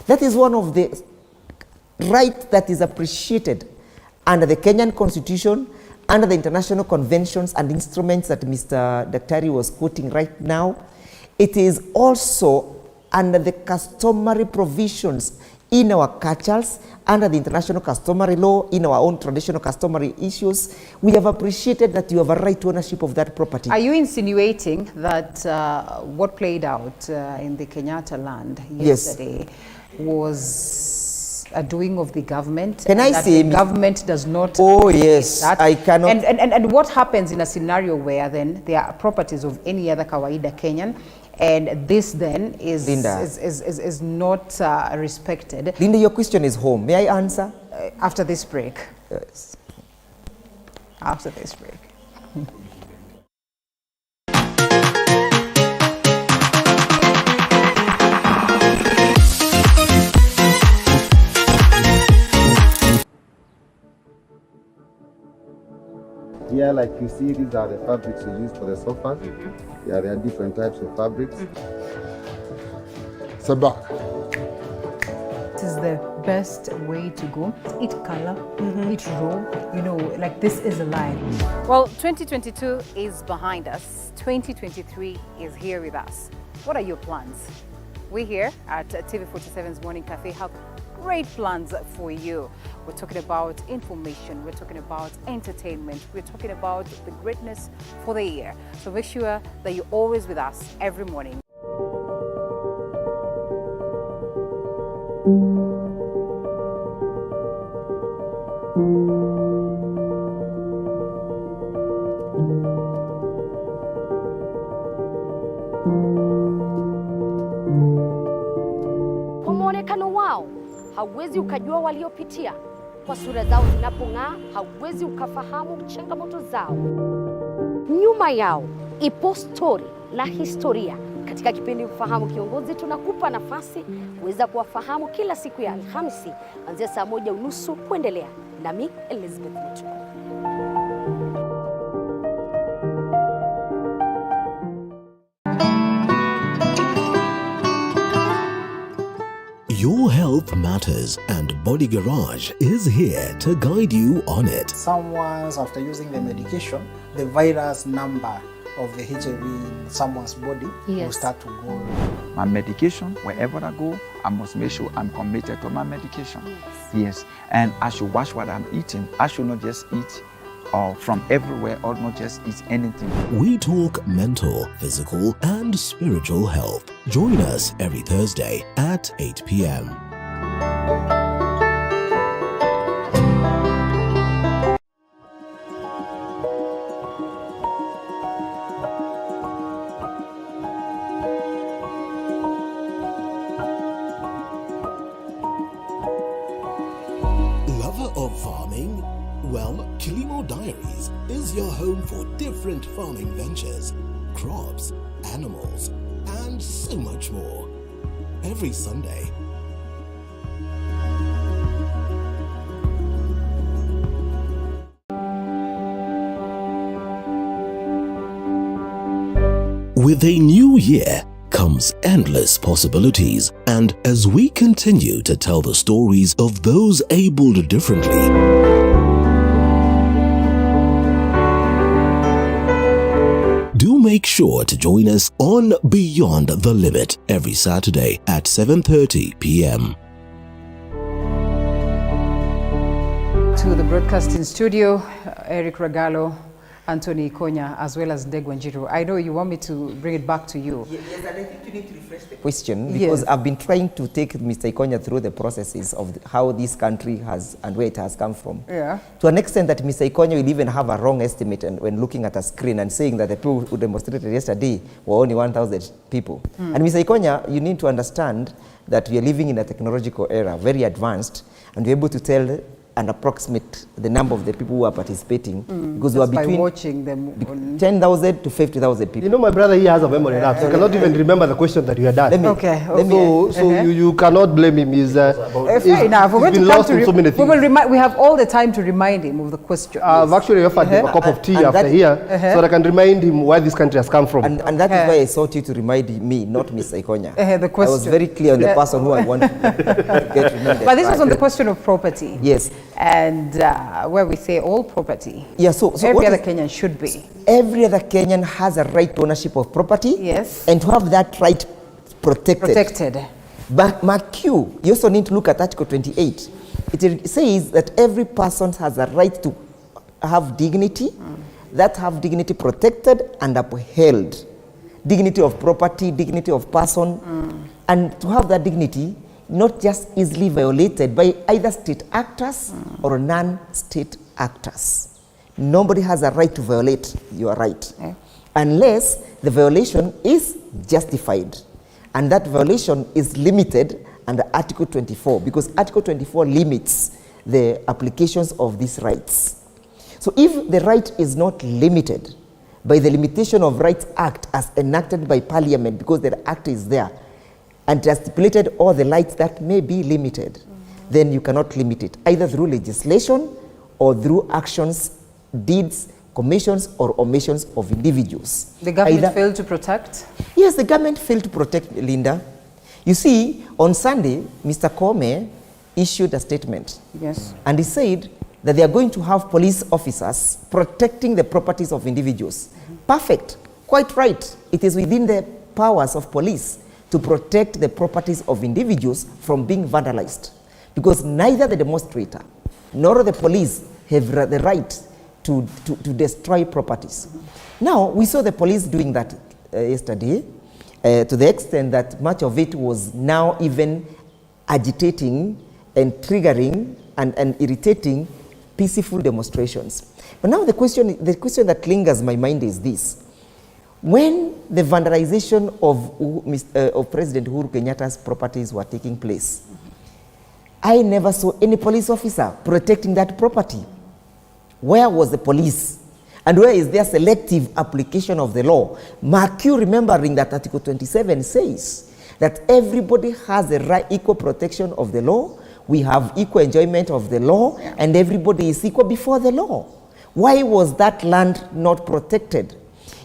That is one of the rights that is appreciated under the Kenyan Constitution, under the international conventions and instruments that Mr. Daktari was quoting right now. It is also and the customary provisions in our cultures, under the international customary law, in our own traditional customary issues. We have appreciated that you have a right to ownership of that property. Are you insinuating that what played out in the Kenyatta land yesterday was a doing of the government? Can I say the government does not? Oh yes, that? I cannot. And what happens in a scenario where then there are properties of any other kawaida Kenyan, and this then is not respected? Linda, your question is home. May I answer? After this break. Yes. After this break. Yeah, like you see, these are the fabrics we use for the sofas. Yeah, there are different types of fabrics. It's a bag. It is the best way to go. Eat color, eat raw, you know, like this is a lie. Well, 2022 is behind us. 2023 is here with us. What are your plans? We here at TV47's Morning Cafe have great plans for you. We're talking about information, we're talking about entertainment, we're talking about the greatness for the year. So make sure that you're always with us every morning. Kwa muonekano wao hauwezi ukajua waliopitia. Kwa sura zao zinapong'aa hauwezi ukafahamu changamoto zao. Nyuma yao ipo stori na historia. Katika kipindi Mfahamu Kiongozi tunakupa nafasi kuweza kuwafahamu kila siku ya Alhamisi kuanzia saa 1:30 kuendelea. Nami Elizabeth Mutu. Your health matters, and Body Garage is here to guide you on it. Someone's after using the medication, the virus number of the HIV in someone's body will start to go. My medication, wherever I go, I must make sure I'm committed to my medication. Yes, and I should watch what I'm eating. I should not just eat from everywhere or not just eat anything. We talk mental, physical, and spiritual health. Join us every Thursday at 8 p.m. Lover of farming? Well, Kilimo Diaries is your home for different farming ventures, crops, animals, and so much more. Every Sunday, with a new year comes endless possibilities, and as we continue to tell the stories of those abled differently, do make sure to join us on Beyond the Limit every Saturday at 7:30 p.m. To the broadcasting studio, Eric Regalo, Anthony Konya, as well as Ndegwa Njiru. I know you want me to bring it back to you. Yes, and I think you need to refresh the question, because I've been trying to take Mr. Konya through the processes of how this country has and where it has come from. Yeah. To an extent that Mr. Konya will even have a wrong estimate when looking at a screen and saying that the people who demonstrated yesterday were only 1,000 people. And Mr. Konya, you need to understand that we are living in a technological era, very advanced, and we're able to tell and approximate the number of the people who are participating, because we are between watching them 10,000 to 50,000 people. You know, my brother, he has a memory lapse. He cannot even remember the question that you had done. You cannot blame him. He's fair enough. We're going to come to so many things. We have all the time to remind him of the question. I've actually offered him a cup of tea after here, so that I can remind him where this country has come from. And that is why I sought you to remind me, not Mr. Konya. The question. I was very clear on the person who I want to get reminded. But this was on the question of property. Yes. And where we say all property. Yeah, so every other Kenyan should be. Every other Kenyan has a right to ownership of property. Yes. And to have that right protected. But Mark Q, you also need to look at Article 28. It says that every person has a right to have dignity, that have dignity protected and upheld. Dignity of property, dignity of person, and to have that dignity not just easily violated by either state actors or non-state actors. Nobody has a right to violate your right unless the violation is justified. And that violation is limited under Article 24 because Article 24 limits the applications of these rights. So if the right is not limited by the Limitation of Rights Act as enacted by Parliament, because the Act is there, and it has stipulated all the rights that may be limited, then you cannot limit it, either through legislation or through actions, deeds, commissions, or omissions of individuals. The government failed to protect? Yes, the government failed to protect, Linda. You see, on Sunday, Mr. Kome issued a statement. Yes. And he said that they are going to have police officers protecting the properties of individuals. Perfect. Quite right. It is within the powers of police to protect the properties of individuals from being vandalized. Because neither the demonstrator nor the police have the right to destroy properties. Now, we saw the police doing that yesterday to the extent that much of it was now even agitating and triggering and irritating peaceful demonstrations. But now the question that lingers in my mind is this. When the vandalization of President Uhuru Kenyatta's properties were taking place, I never saw any police officer protecting that property. Where was the police? And where is their selective application of the law? Mark you remembering that Article 27 says that everybody has a right, equal protection of the law. We have equal enjoyment of the law, and everybody is equal before the law. Why was that land not protected?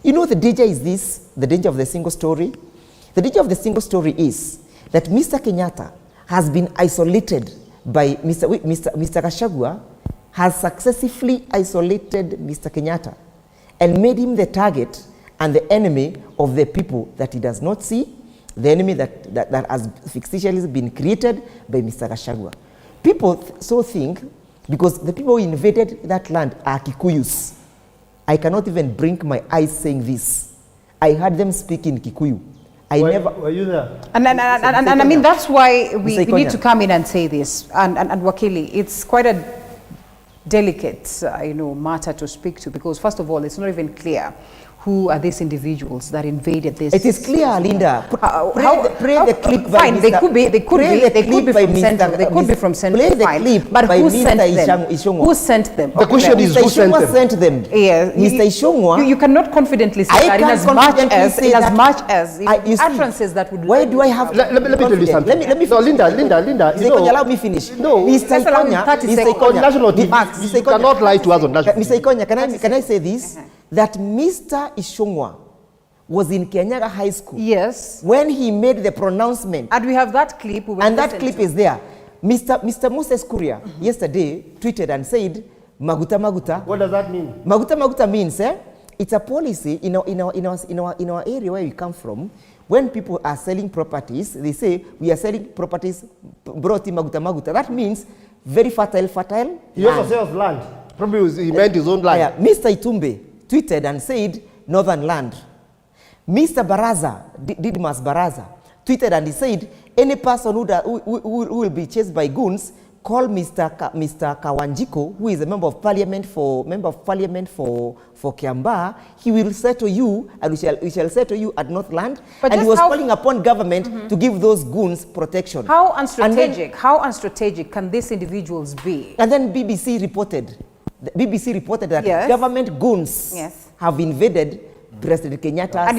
You know, the danger is this, the danger of the single story. The danger of the single story is that Mr. Kenyatta has been isolated by Mr. Gachagua, has successively isolated Mr. Kenyatta and made him the target and the enemy of the people that he does not see, the enemy that has fictitiously been created by Mr. Gachagua. People so think, because the people who invaded that land are Kikuyus. I cannot even blink my eyes saying this. I heard them speak in Kikuyu. Were you there? And I mean, that's why we need to come in and say this. And Wakili, it's quite a delicate matter to speak to, because first of all, it's not even clear who are these individuals that invaded this. It is clear, Linda. Play the clip. Fine, they could be from Central. Fine, but who sent them? Who sent them? The question is who sent them? Yes, Mr. Ishongwa. You cannot confidently say that in as much as utterances that would. Why do I have? Let me tell you something. Let me. No, Linda. Allow me finish. No, Mr. Ikonya. On national TV, you cannot lie to us on national TV. Mr. Ikonya, can I say this? That Mr. Ishongwa was in Kenyaga High School. Yes. When he made the pronouncement. And we have that clip. And that clip is there. Mr. Moses Kuria yesterday tweeted and said, Maguta Maguta. What does that mean? Maguta Maguta means, it's a policy in our area where we come from. When people are selling properties, they say, we are selling properties brought in Maguta Maguta. That means very fertile He also sells land. Probably he meant his own land. Mr. Itumbe tweeted and said northern land. Mr. Baraza, Didmas Baraza, tweeted and he said any person who will be chased by goons, call Mr. Kawanjiko, who is a member of parliament for Kiambaa. He will settle you, and we shall settle you at Northland. But and he was calling upon government to give those goons protection. How unstrategic can these individuals be? And then BBC reported that government goons have invaded President Kenyatta. And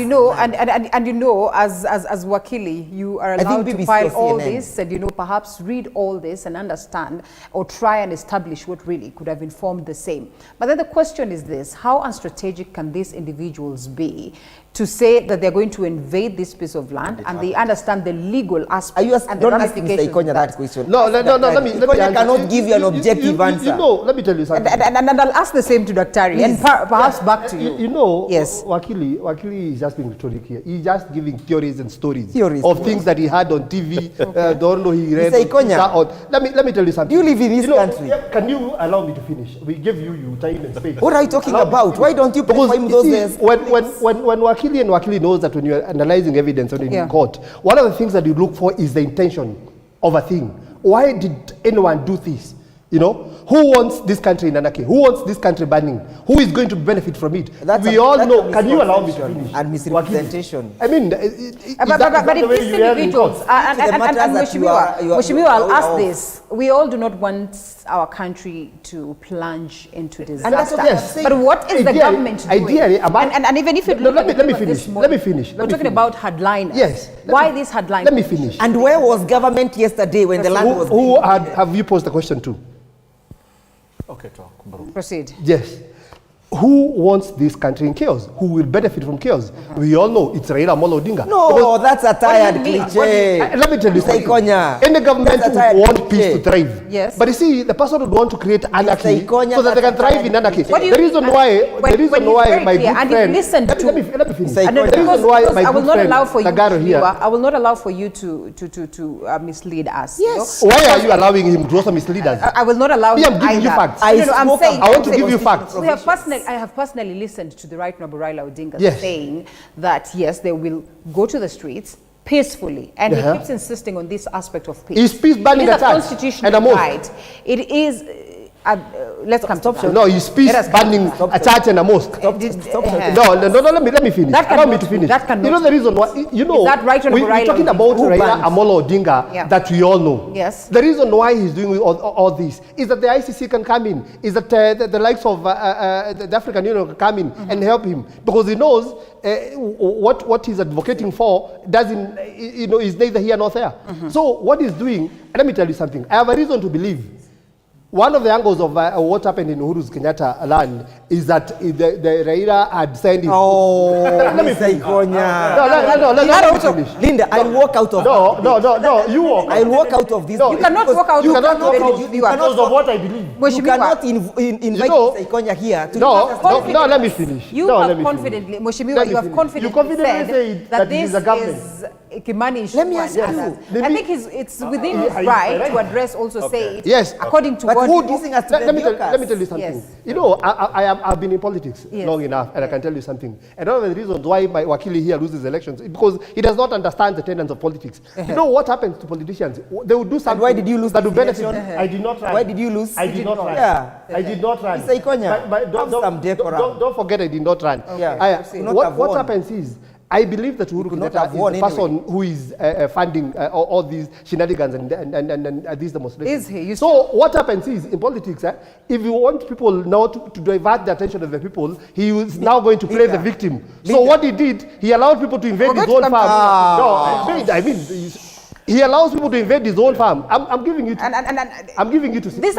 you know, as Wakili, you are allowed to file all this and perhaps read all this and understand or try and establish what really could have informed the same. But then the question is this: how unstrategic can these individuals be to say that they're going to invade this piece of land and they understand the legal aspects and the don't ask Mr. ramifications. Ikonya that question. No, let me Ikonya cannot give you an objective answer. You know, let me tell you something. And I'll ask the same to Daktari and perhaps back to you. You know, yes. Wakili is just being rhetoric here. He's just giving theories and stories of things that he had on TV. Don't know he read. Mr. Ikonya, let me tell you something. You live in this country. Can you allow me to finish? We give you time and space. What are you talking about? Why don't you pay for him those days? When Wakili knows that when you're analyzing evidence in court, one of the things that you look for is the intention of a thing. Why did anyone do this? You know, who wants this country in anarchy? Who wants this country burning? Who is going to benefit from it? We all know. Can you allow me to finish? And misrepresentation. I mean, but if these individuals, and Mheshimiwa, I'll ask this. We all do not want our country to plunge into disaster. And that's what I'm saying. But what is the government doing? And even if you look let me finish. We're talking about hardliners. Yes. Why these hardliners? Let me finish. And where was government yesterday when the land was... Who have you posed the question to? Okay, talk. Proceed. Yes. Who wants this country in chaos? Who will benefit from chaos? We all know it's Raila Amolo Odinga. No, that's a tired cliche. Let me tell you something. Any government would want peace to thrive. Yes. But you see, the person would want to create anarchy so that they can thrive in anarchy. The reason why my good friend... Let me finish. The reason why my good friend Tagaro here... I will not allow for you to mislead us. Yes. Why are you allowing him to also mislead us? I will not allow him I'm giving you facts. I want to give you facts. I have personally listened to the Right Honorable Raila Odinga saying that yes, they will go to the streets peacefully, and he keeps insisting on this aspect of peace. Is peace banning a church constitutional and a mosque? right? It is. Let's come to that. No, is peace banning a church and a mosque? No, let me finish. Allow me to finish. You know the reason why, you know, that right we're talking about Raila Amolo Odinga that we all know. Yes. The reason why he's doing all this is that the ICC can come in, is that the likes of the African Union can come in and help him, because he knows what he's advocating for doesn't, is neither here nor there. So what he's doing, let me tell you something. I have a reason to believe. One of the angles of what happened in Uhuru's Kenyatta land is that the Raila had sent him. Oh, let me say, finish. Linda, I'll walk out of No, you walk. I'll walk out of this. No, you cannot walk out. You cannot walk out because of what I believe. You cannot invite Mr. Ikonya here. No, let me finish. You have confidently, Mheshimiwa, you have confidently said that this is Kimani. Let me ask you. I think it's within his right to address also say it. Yes. According to what let me tell you something. Yes. You know, I've been in politics long enough, and I can tell you something. And one of the reasons why my Wakili here loses elections is because he does not understand the tenets of politics. You know what happens to politicians? They will do something. And why did you lose that will benefit? I did not run. Why did you lose? I did not run. Yeah. I did not run. Mr. Ikonya, don't forget I did not run. What happens is, I believe that Uhuru Kenyatta is the person who is funding all these shenanigans and these demonstrations. Is he? So what happens is, in politics, if you want people now to divert the attention of the people, he is now going to play the victim. So what he did, he allowed people to invade his own farm. I mean, he allows people to invade his own farm. I'm giving you to. I'm giving you to. Let's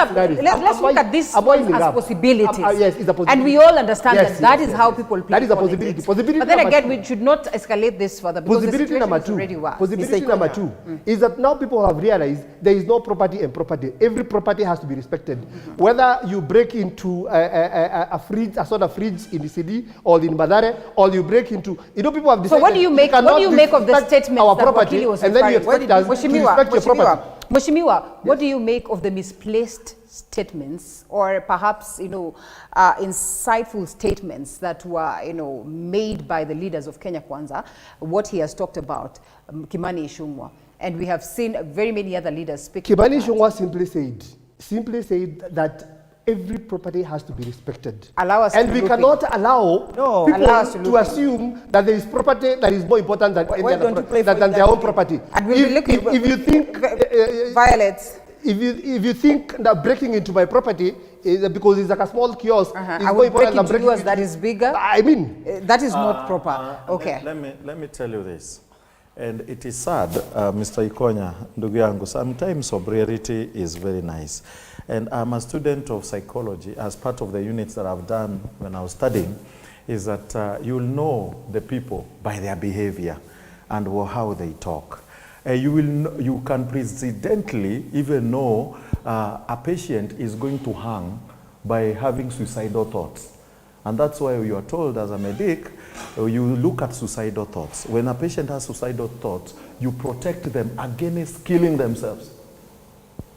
look at this as possibilities. Yes, it's a possibility. And we all understand that is how people play. That is a possibility. But then again, we should not escalate this further because possibility number two. Possibility number two is that now people have realized there is no property and property. Every property has to be respected. Whether you break into a fridge, a sort of fridge in the city or in Badare, or you break into, people have decided. So what do you make of the statement our that property was and then you expect us to respect your property? Mheshimiwa, what do you make of the misplaced statements or perhaps, insightful statements that were, made by the leaders of Kenya Kwanza, what he has talked about, Kimani Ichung'wah, and we have seen very many other leaders speaking. Kimani Ichung'wah simply said that every property has to be respected. And we cannot allow people to assume that there is property that is more important than their own property. And if you think violates. If you think that breaking into my property is because it's like a small kiosk is more important than breaking yours that is bigger. I mean, that is not proper. Okay. Let me tell you this. And it is sad, Mr. Ikonya, ndugu yangu, sometimes sobriety is very nice. And I'm a student of psychology as part of the units that I've done when I was studying. is that you'll know the people by their behavior and how they talk. You can precedently even know a patient is going to hang by having suicidal thoughts. And that's why you are told as a medic, you look at suicidal thoughts. When a patient has suicidal thoughts, you protect them against killing themselves.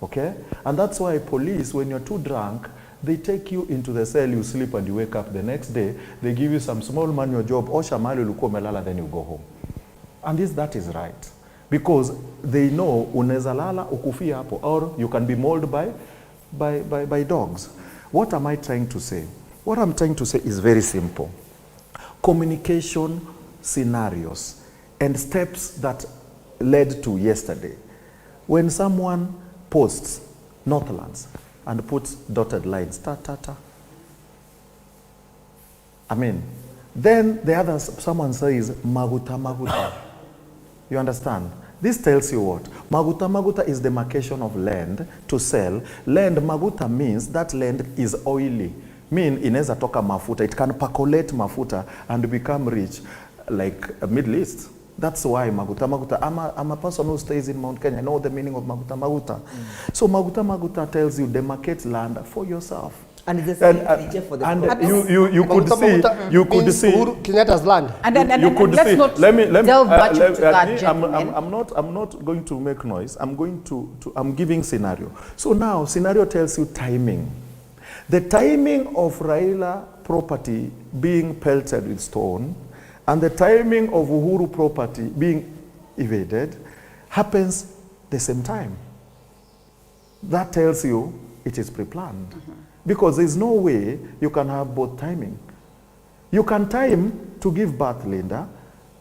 Okay? And that's why police, when you're too drunk, they take you into the cell, you sleep and you wake up the next day, they give you some small manual job, osha mali ulikuwa umelala, then you go home. And that is right. Because they know unaweza lala ukufia hapo, or you can be mauled by dogs. What am I trying to say? What I'm trying to say is very simple. Communication scenarios and steps that led to yesterday. When someone posts Northlands and puts dotted lines, I mean, then someone says Maguta Maguta. You understand? This tells you what? Maguta Maguta is demarcation of land to sell. Land Maguta means that land is oily. Inaweza toka mafuta. It can percolate mafuta and become rich like Middle East. That's why Maguta Maguta. I'm a person who stays in Mount Kenya. I know the meaning of Maguta Maguta. So Maguta Maguta tells you demarcate land for yourself. And it's the same feature for the you could see Kenyatta's land. And let's not delve much into that, gentlemen. I'm not going to make noise. I'm giving scenario. So now scenario tells you timing. The timing of Raila property being pelted with stone and the timing of Uhuru property being evaded happens the same time. That tells you it is pre-planned. Because there's no way you can have both timing. You can time to give birth, Linda,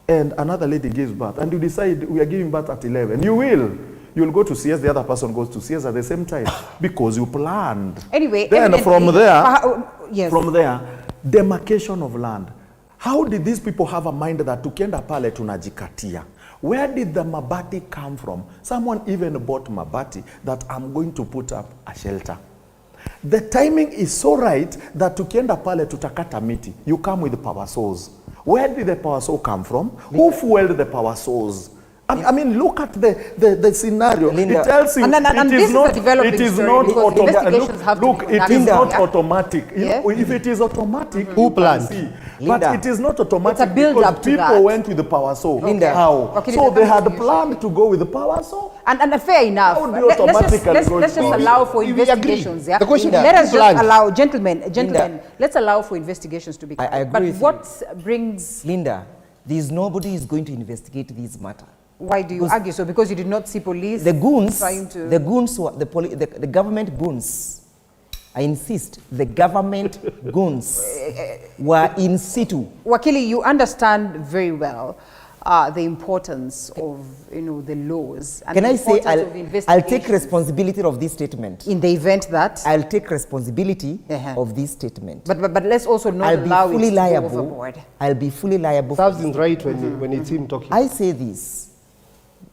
and another lady gives birth, and you decide we are giving birth at 11. You will. You'll go to CS, the other person goes to CS at the same time because you planned. Anyway, then from there, demarcation of land. How did these people have a mind that tukienda pale tunajikatia? Where did the mabati come from? Someone even bought mabati that I'm going to put up a shelter. The timing is so right that tukienda pale tutakata miti. You come with power saws. Where did the power saw come from? Who fueled the power saws? I mean, look at the scenario. Linda. It tells you it is not automatic. Look, it is not automatic. You know, if it is automatic, who planned? But it is not automatic it's a build because up to people that. went with the power saw. Linda. How? Okay, so they had planned to go with the power saw. And fair enough. Let's just allow for investigations. Yeah? The question Let us just allow, gentlemen, Linda. let's allow for investigations to be carried. I agree but with what brings... Linda, nobody is going to investigate this matter. Why do you argue so? Because you did not see police the goons, trying to... The goons, the government goons, I insist, the government goons were in situ. Wakili, you understand very well the importance of the laws. And Can the I say I'll take responsibility of this statement? In the event that? I'll take responsibility of this statement. But let's also not allow it to go overboard. I'll be fully liable. Sounds right when it's him talking. I say this.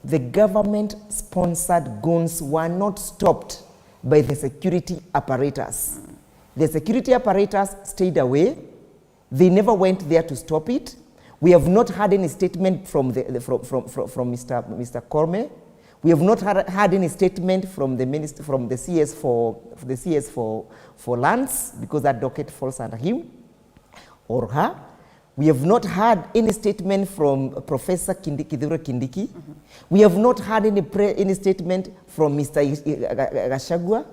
The government-sponsored goons were not stopped by the security apparatus. The security apparatus stayed away. They never went there to stop it. We have not had any statement from Mr. Korme. We have not had any statement from the minister, from the CS for lands, because that docket falls under him or her. We have not had any statement from Professor Kidhure Kindiki. We have not had any statement from Mr. Gachagua,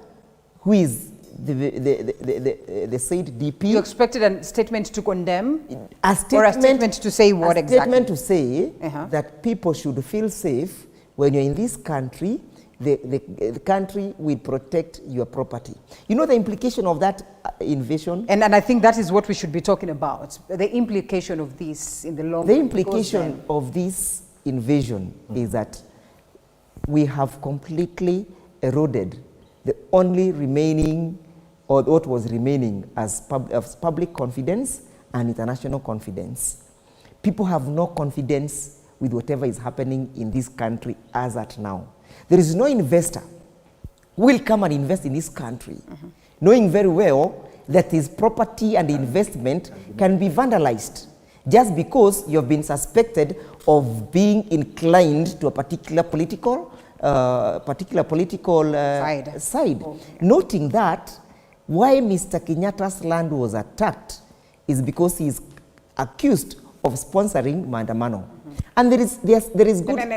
who is the said DP. You expected a statement to condemn? A statement to say what exactly? A statement to say that people should feel safe when you're in this country. The country will protect your property. You know the implication of that invasion? And I think that is what we should be talking about. The implication of this in the long run. The implication of this invasion is that we have completely eroded the only remaining, or what was remaining as public confidence and international confidence. People have no confidence with whatever is happening in this country as at now. There is no investor who will come and invest in this country, knowing very well that his property and investment can be vandalized just because you've been suspected of being inclined to a particular political side. Okay. Noting that why Mr. Kenyatta's land was attacked is because he is accused of sponsoring maandamano. And there is good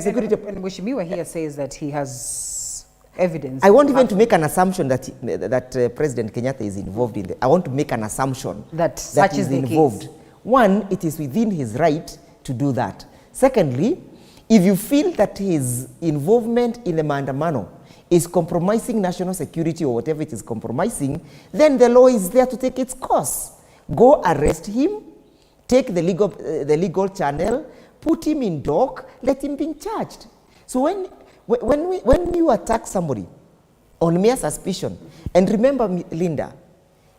security. And Mheshimiwa here says that he has evidence. I want even to make an assumption that President Kenyatta is involved in it. I want to make an assumption that such is the involved. case. One, it is within his right to do that. Secondly, if you feel that his involvement in the maandamano is compromising national security or whatever it is compromising, then the law is there to take its course. Go arrest him, take the legal channel, put him in dock, let him be charged. So when you attack somebody on mere suspicion, and remember, Linda,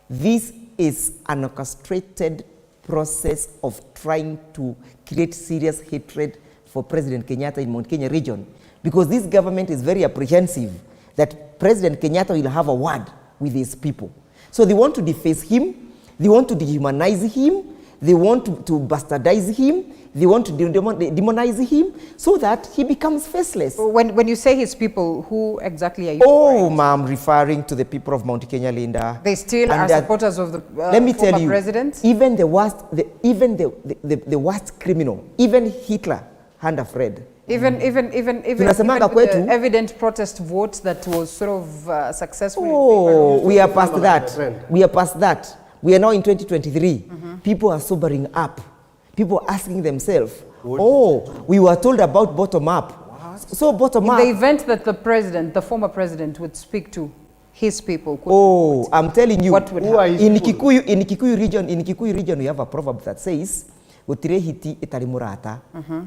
this is an orchestrated process of trying to create serious hatred for President Kenyatta in Mount Kenya region, because this government is very apprehensive that President Kenyatta will have a word with his people. So they want to deface him, they want to dehumanize him, they want to bastardize him, they want to demonize him so that he becomes faceless. When you say his people, who exactly are you? Oh, ma'am, referring to the people of Mount Kenya, Linda. They still are supporters of the let me tell you, president? Even the worst criminal, even Hitler had a friend. Even the evident protest vote that was sort of successful. Oh, we are past that. We are past that. We are now in 2023. People are sobering up. People are asking themselves, we were told about bottom up. So bottom up. In the event that the former president would speak to his people. I'm telling you, what would happen? In Kikuyu region, we have a proverb that says, there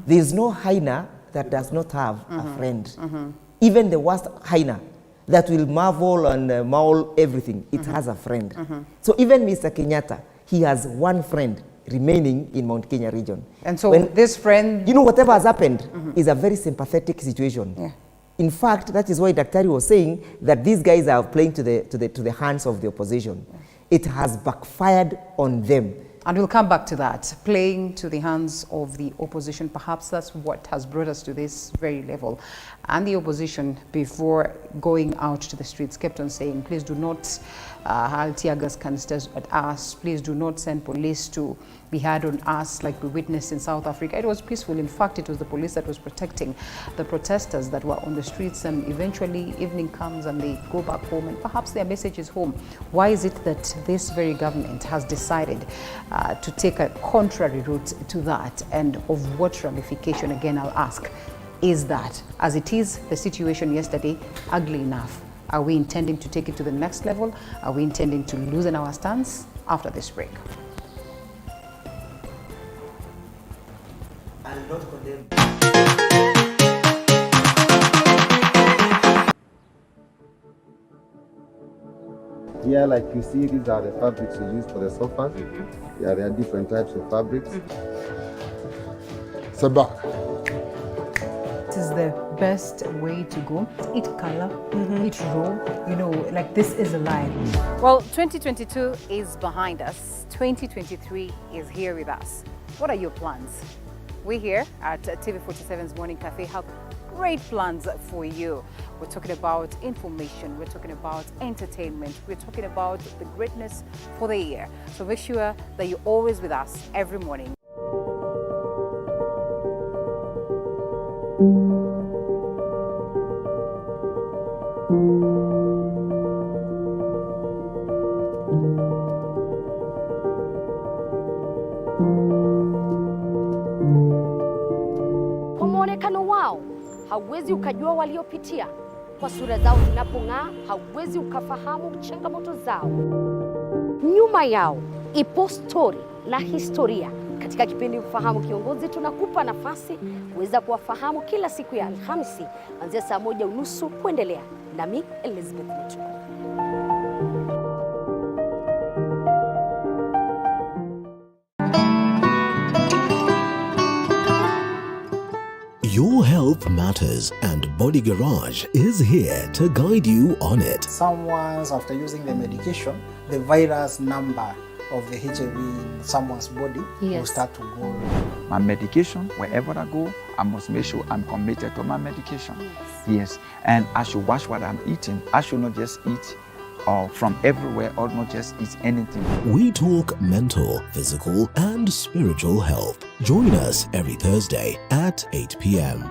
is no hyena that does not have a friend. Even the worst hyena that will marvel and maul everything, it has a friend. So even Mr. Kenyatta, he has one friend remaining in Mount Kenya region. And so this friend... You know, whatever has happened is a very sympathetic situation. Yeah. In fact, that is why Daktari was saying that these guys are playing to the hands of the opposition. Yeah. It has backfired on them. And we'll come back to that, playing to the hands of the opposition. Perhaps that's what has brought us to this very level. And the opposition, before going out to the streets, kept on saying, please do not hurl tear gas canisters at us. Please do not send police to be hard on us like we witnessed in South Africa. It was peaceful. In fact, it was the police that was protecting the protesters that were on the streets, and eventually evening comes and they go back home, and perhaps their message is home. Why is it that this very government has decided to take a contrary route to that, and of what ramification, again, I'll ask, is that? As it is, the situation yesterday, ugly enough. Are we intending to take it to the next level? Are we intending to loosen our stance after this break? I'll not condemn. Yeah, like you see, these are the fabrics we use for the sofas. Yeah, there are different types of fabrics. Sabak. It is the best way to go. Eat color, eat raw, you know, like this is alive. Well, 2022 is behind us. 2023 is here with us. What are your plans? We here at TV47's Morning Cafe have great plans for you. We're talking about information, we're talking about entertainment, we're talking about the greatness for the year. So make sure that you're always with us every morning. Kwa muonekano wao hauwezi ukajua waliopitia. Kwa sura zao zinapong'aa hauwezi ukafahamu changamoto zao. Nyuma yao ipo stori na historia. Katika kipindi Mfahamu Kiongozi tunakupa nafasi kuweza kuwafahamu kila siku ya Alhamisi kuanzia saa 1:30 kuendelea. Nami Elizabeth Mituko. Your health matters, and Body Garage is here to guide you on it. Someone's after using the medication, the virus number of the HIV in someone's body will start to go. My medication, wherever I go, I must make sure I'm committed to my medication. Yes, and I should watch what I'm eating. I should not just eat from everywhere or not just eat anything. We talk mental, physical, and spiritual health. Join us every Thursday at 8 p.m.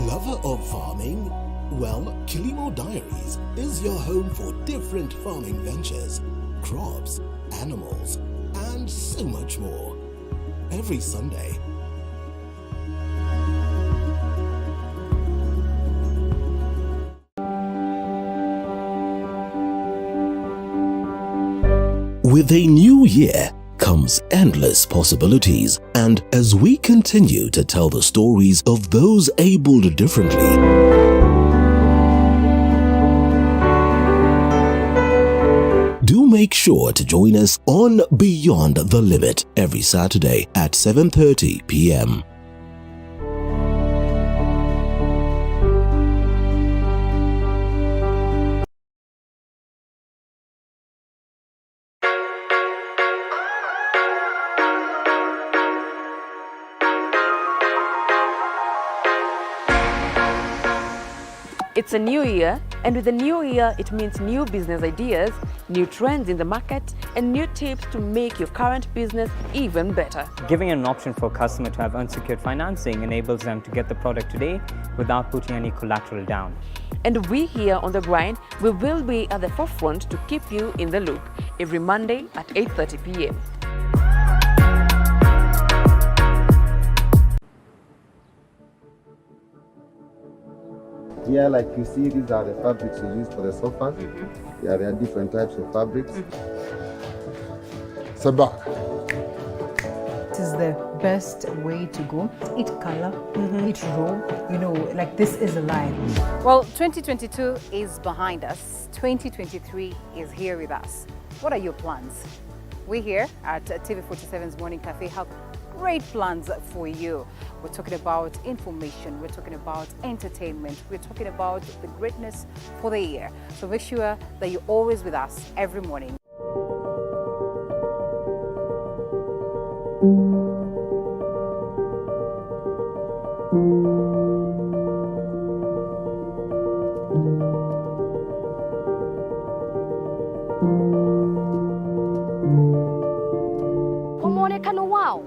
Lover of farming? Well, Kilimo Diaries is your home for different farming ventures, crops, animals, and so much more. Every Sunday, with a new year comes endless possibilities, and as we continue to tell the stories of those abled differently, do make sure to join us on Beyond the Limit every Saturday at 7:30 p.m. It's a new year, and with a new year, it means new business ideas, new trends in the market, and new tips to make your current business even better. Giving an option for a customer to have unsecured financing enables them to get the product today without putting any collateral down. And we here on The Grind, we will be at the forefront to keep you in the loop every Monday at 8:30 p.m. Yeah, like you see, these are the fabrics we use for the sofas. Yeah, there are different types of fabrics. Sabak. This is the best way to go. Eat color, eat raw, you know, like this is a lie. Well, 2022 is behind us. 2023 is here with us. What are your plans? We here at TV47's Morning Cafe have great plans for you. We're talking about information, we're talking about entertainment, we're talking about the greatness for the year. So make sure that you're always with us every morning. Kwa muonekano wao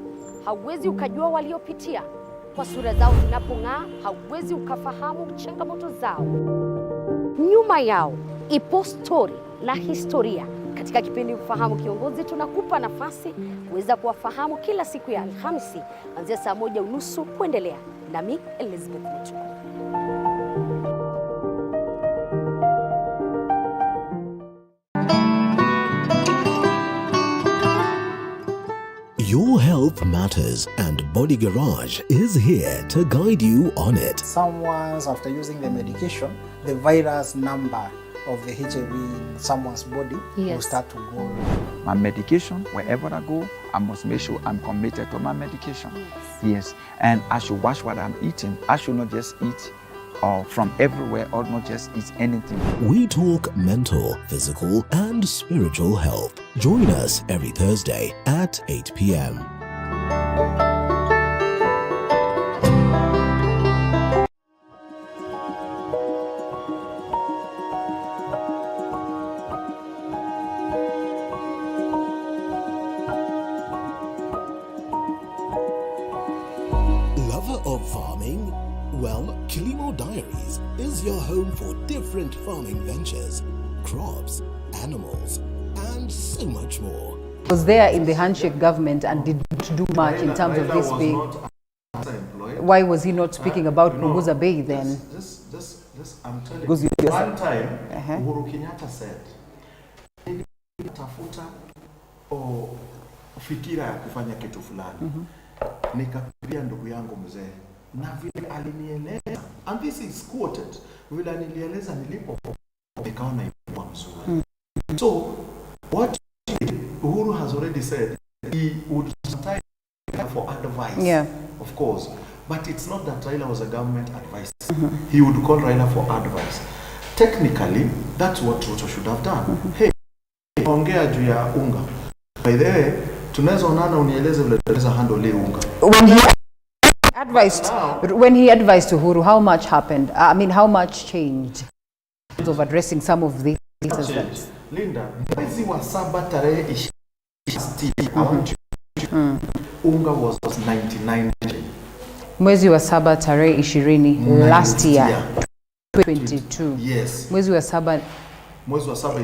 hauwezi ukajua waliopitia. Kwa sura zao zinapong'aa hauwezi ukafahamu changamoto zao. Nyuma yao ipo stori na historia. Katika kipindi Ufahamu Kiongozi tunakupa nafasi kuweza kuwafahamu kila siku ya Alhamisi kuanzia saa 1:30 kuendelea. Nami Elizabeth Michuko. Your health matters, and Body Garage is here to guide you on it. Someone's, after using the medication, the virus number of the HIV in someone's body will start to go. My medication, wherever I go, I must make sure I'm committed to my medication. Yes, and I should watch what I'm eating. I should not just eat from everywhere or not just eat anything. We talk mental, physical, and spiritual health. Join us every Thursday at 8 p.m. Lover of farming? Well, Kilimo Diaries is your home for different farming ventures, crops, animals, and so much more. Was there in the handshake government and did not do much in terms of this being. Why was he not speaking about Punguza Bay then? I'm telling Because you, you one time, Uhuru Kenyatta said, tafuta fikira ya kufanya kitu fulani. Nikapigia ndugu yangu mzee na vile alinieleza, and this is quoted, vile alinieleza nilipo nikaona ilikuwa mzuri. So, what Uhuru has already said, he would sometimes for advice, of course, but it's not that Raila was a government advisor. He would call Raila for advice. Technically, that's what Ruto should have done. Hey, ongea juu ya unga. By the way, tunaweza onana unieleze vile tunaweza handle unga. When he advised Uhuru, how much happened? I mean, how much changed of addressing some of these incidents? Linda, mwezi wa 7 tarehe 20, unga was 99. Mwezi wa 7 tarehe 20 last year, 2022. Yes. Mwezi wa 7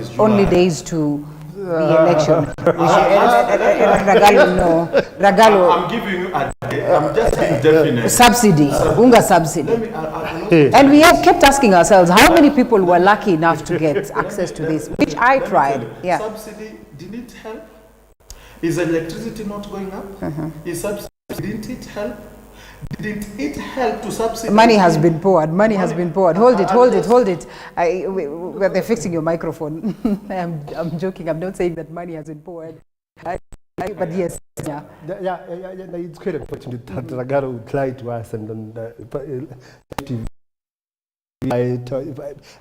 is July. Only days to the election. Ragalo, no. Ragalo. I'm giving you a day. I'm just being definite. Subsidy. Unga subsidy. And we have kept asking ourselves, how many people were lucky enough to get access to this? Which I tried. Yeah. Subsidy, did it help? Is electricity not going up? Is subsidy, didn't it help? Didn't it help to subsidize? Money has been poured. Money has been poured. Hold it. They're fixing your microphone. I'm joking. I'm not saying that money has been poured. But yes. Yeah. It's quite unfortunate that Ragaro would lie to us and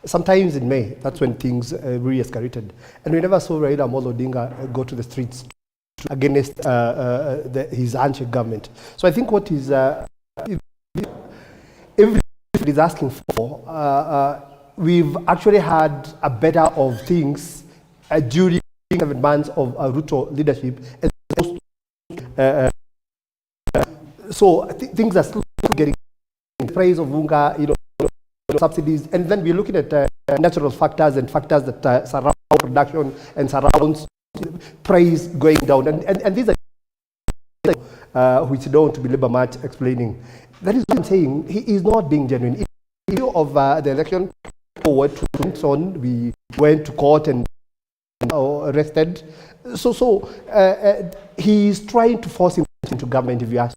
sometimes in May, that's when things really escalated. And we never saw Raila Amolo Odinga go to the streets against his handshake government. So I think what is everybody is asking for, we've actually had a better of things during 7 months of Ruto leadership. So things are still getting praise of Unga, subsidies, and then we're looking at natural factors and factors that surround production and surrounds price going down, and these are which don't to be labor much explaining. That is what I'm saying. He is not being genuine. In view of the election, we went to court and arrested. So he is trying to force him into government. If you ask,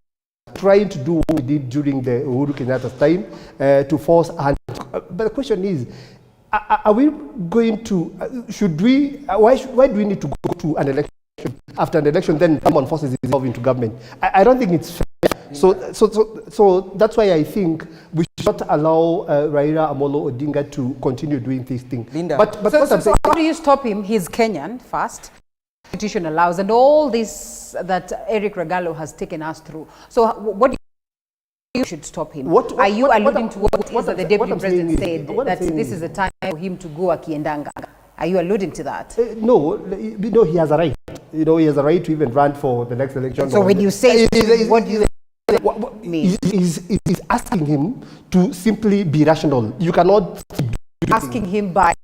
trying to do what we did during the Uhuru Kenyatta's time to force. But the question is, are we going to, should we, why do we need to go to an election after an election, then someone forces himself into government? I don't think it's fair. So that's why I think we should not allow Raila Amolo Odinga to continue doing this thing. Linda. But how do you stop him? He's Kenyan first. Constitution allows, and all this that Eric Ragalo has taken us through. So what do you should stop him? Are you alluding to what the deputy president said, that this is the time for him to go akiendanga? Are you alluding to that? No, he has a right. He has a right to even run for the next election. So when you say, what do you mean? Is asking him to simply be rational. You cannot keep asking him by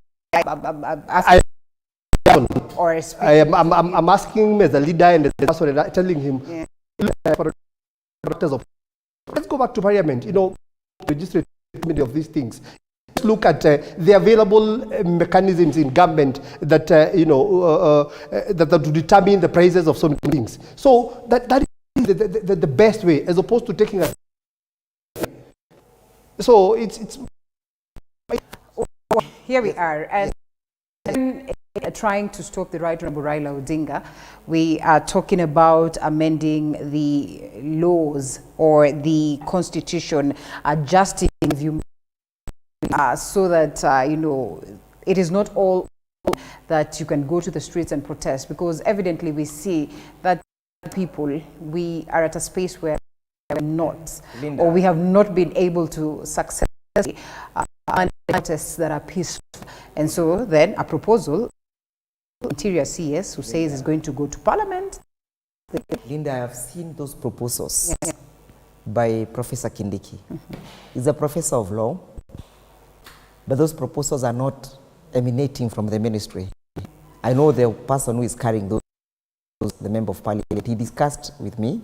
or I'm asking him as a leader and as a person, telling him, let's go back to parliament, register many of these things. Let's look at the available mechanisms in government that, that to determine the prices of so many things. So that is the best way, as opposed to taking a... So it's... Here we are. And trying to stop the Right Honorable Raila Odinga, we are talking about amending the laws or the constitution, adjusting view so that it is not all that you can go to the streets and protest, because evidently we see that people, we are at a space where we are not, Linda, or we have not been able to successfully protests that are peaceful. And so then a proposal, Interior CS, who says is going to go to Parliament. Linda, I have seen those proposals by Professor Kindiki. He's a professor of law, but those proposals are not emanating from the ministry. I know the person who is carrying those, the member of Parliament. He discussed with me.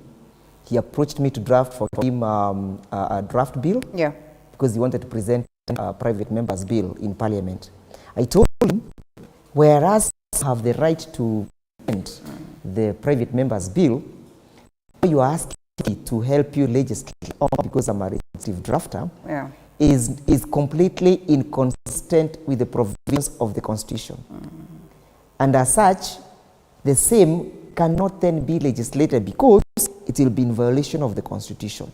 He approached me to draft for him a draft bill, because he wanted to present a private member's bill in Parliament. I told him, whereas you have the right to present the private member's bill, you are asking me to help you legislate because I'm a legislative drafter, is completely inconsistent with the provisions of the Constitution. And as such, the same cannot then be legislated because it will be in violation of the Constitution.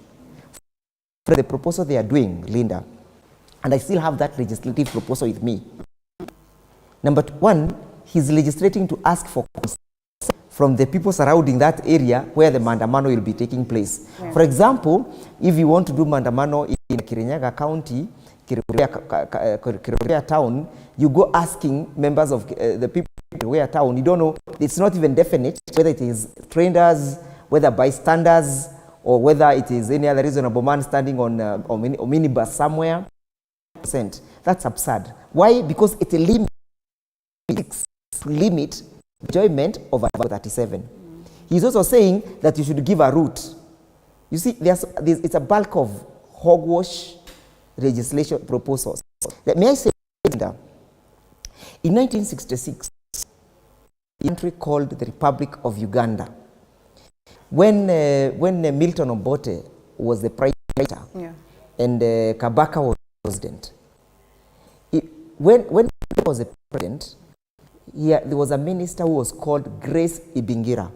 For the proposal they are doing, Linda, and I still have that legislative proposal with me. Number one, he's legislating to ask for consent from the people surrounding that area where the Mandamano will be taking place. Yeah. For example, if you want to do Mandamano in Kirinyaga County, Kiroria town, you go asking members of the people in Kiroria town, you don't know, it's not even definite whether it is traders, whether bystanders, or whether it is any other reasonable man standing on a minibus somewhere. That's absurd. Why? Because it limits enjoyment of Article 37. He's also saying that you should give a route. You see, it's a bulk of hogwash legislation proposals. May I say, in 1966, a country called the Republic of Uganda, when Milton Obote was the prime minister, yeah, and Kabaka was president, when he was the president, there was a minister who was called Grace Ibingira.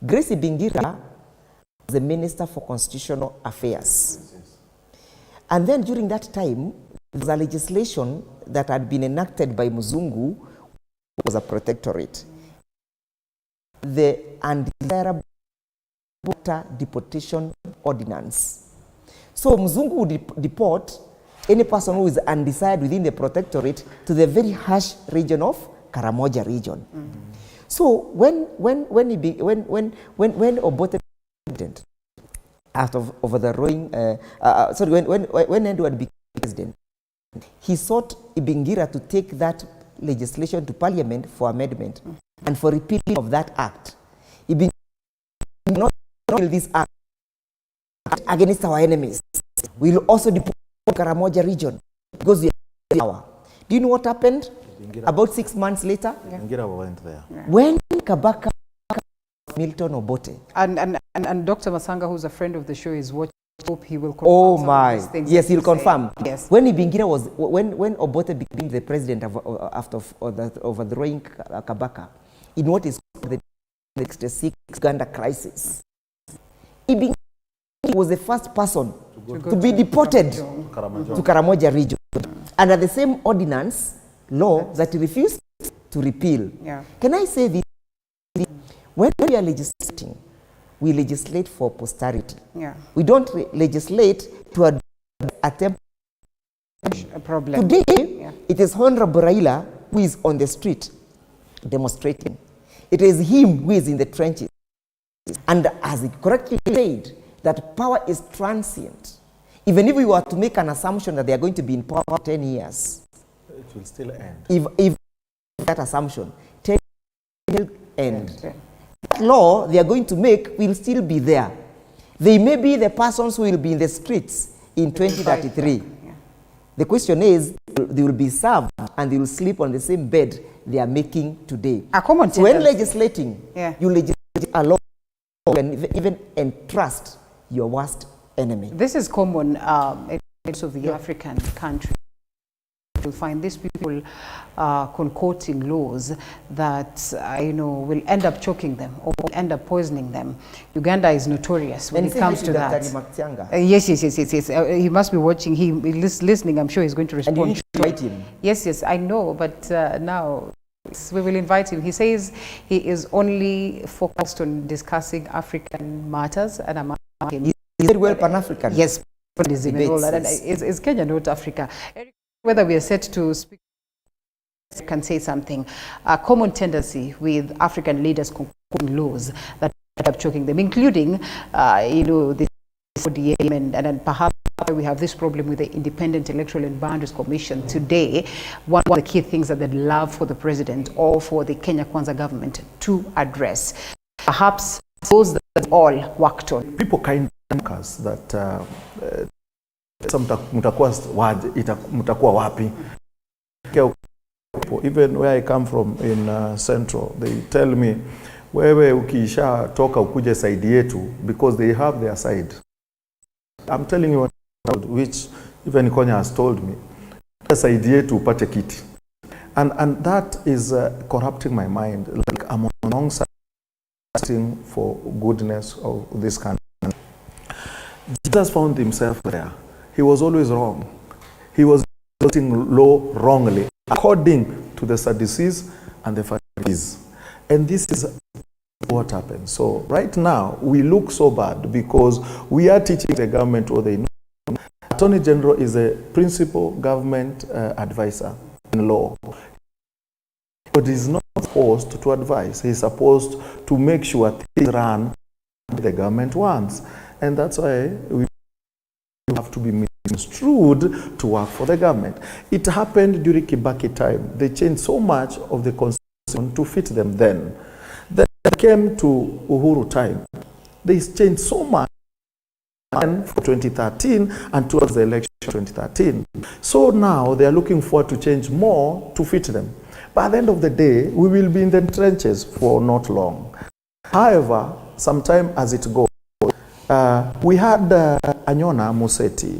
Grace Ibingira was the Minister for Constitutional Affairs. And then during that time, there was a legislation that had been enacted by Muzungu, who was a protectorate. The Undesirable Deportation Ordinance. So Muzungu would deport any person who is undesired within the protectorate to the very harsh region of Karamoja region. Mm-hmm. So when Obote president, out of overthrowing, when Edward became president, he sought Ibingira to take that legislation to Parliament for amendment, mm-hmm, and for repealing of that act. Ibingira did not repeal this act against our enemies. We will also deport Karamoja region because we have power. Do you know what happened? About 6 months later, Ibingira went there. Yeah. When Kabaka, Milton Obote, and Dr. Masanga, who's a friend of the show, is watching. Hope he will confirm. Oh my! Yes, he'll confirm. Yes. When Ibingira was when Obote became the president after overthrowing Kabaka, in what is called the 66 Uganda crisis, Ibingira was the first person to be deported to Karamoja region, under the same ordinance law that he refused to repeal. Yeah. Can I say this? When we are legislating, we legislate for posterity. Yeah. We don't legislate to attempt a problem. Today, yeah, it is Honorable Raila who is on the street demonstrating. It is him who is in the trenches. And as he correctly said, that power is transient. Even if we were to make an assumption that they are going to be in power for 10 years, it will still end. If that assumption, 10 years will end. That law they are going to make will still be there. They may be the persons who will be in the streets in 2033. Yeah. The question is, they will be served and they will sleep on the same bed they are making today. So when legislating, yeah, you legislate a law and even entrust your worst enemy. This is common in most of the African countries. You'll find these people concocting laws that will end up choking them or will end up poisoning them. Uganda is notorious when it comes to that. Yes. He must be watching. He is listening. I'm sure he's going to respond. And you need to invite him. Yes, I know. But now we will invite him. He says he is only focused on discussing African matters, and I'm asking him. He's very well Pan-African. Yes, is Kenya not Africa? Whether we are set to speak, can say something. A common tendency with African leaders concocting laws that end up choking them, including, the ODM, and perhaps we have this problem with the Independent Electoral and Boundaries Commission today. One of the key things that they'd love for the president or for the Kenya Kwanza government to address, perhaps those that all worked on. People kind of us that mtakuwa wapi? Even where I come from in Central, they tell me, wewe ukisha toka ukuje side yetu, because they have their side. I'm telling you which even Konya has told me, side yetu upate kiti. And that is corrupting my mind. Like I'm alongside for goodness of this country. Jesus found himself there. He was always wrong. He was voting law wrongly, according to the Sadducees and the Pharisees. And this is what happened. So right now, we look so bad because we are teaching the government what they know. Attorney General is a principal government advisor in law. But he's not supposed to advise. He's supposed to make sure things run the government wants. And that's why we have to be misconstrued to work for the government. It happened during Kibaki time. They changed so much of the constitution to fit them then. Then it came to Uhuru time. They changed so much for 2013 and towards the election 2013. So now they are looking forward to change more to fit them. But at the end of the day, we will be in the trenches for not long. However, sometime as it goes, we had Anyona Museti.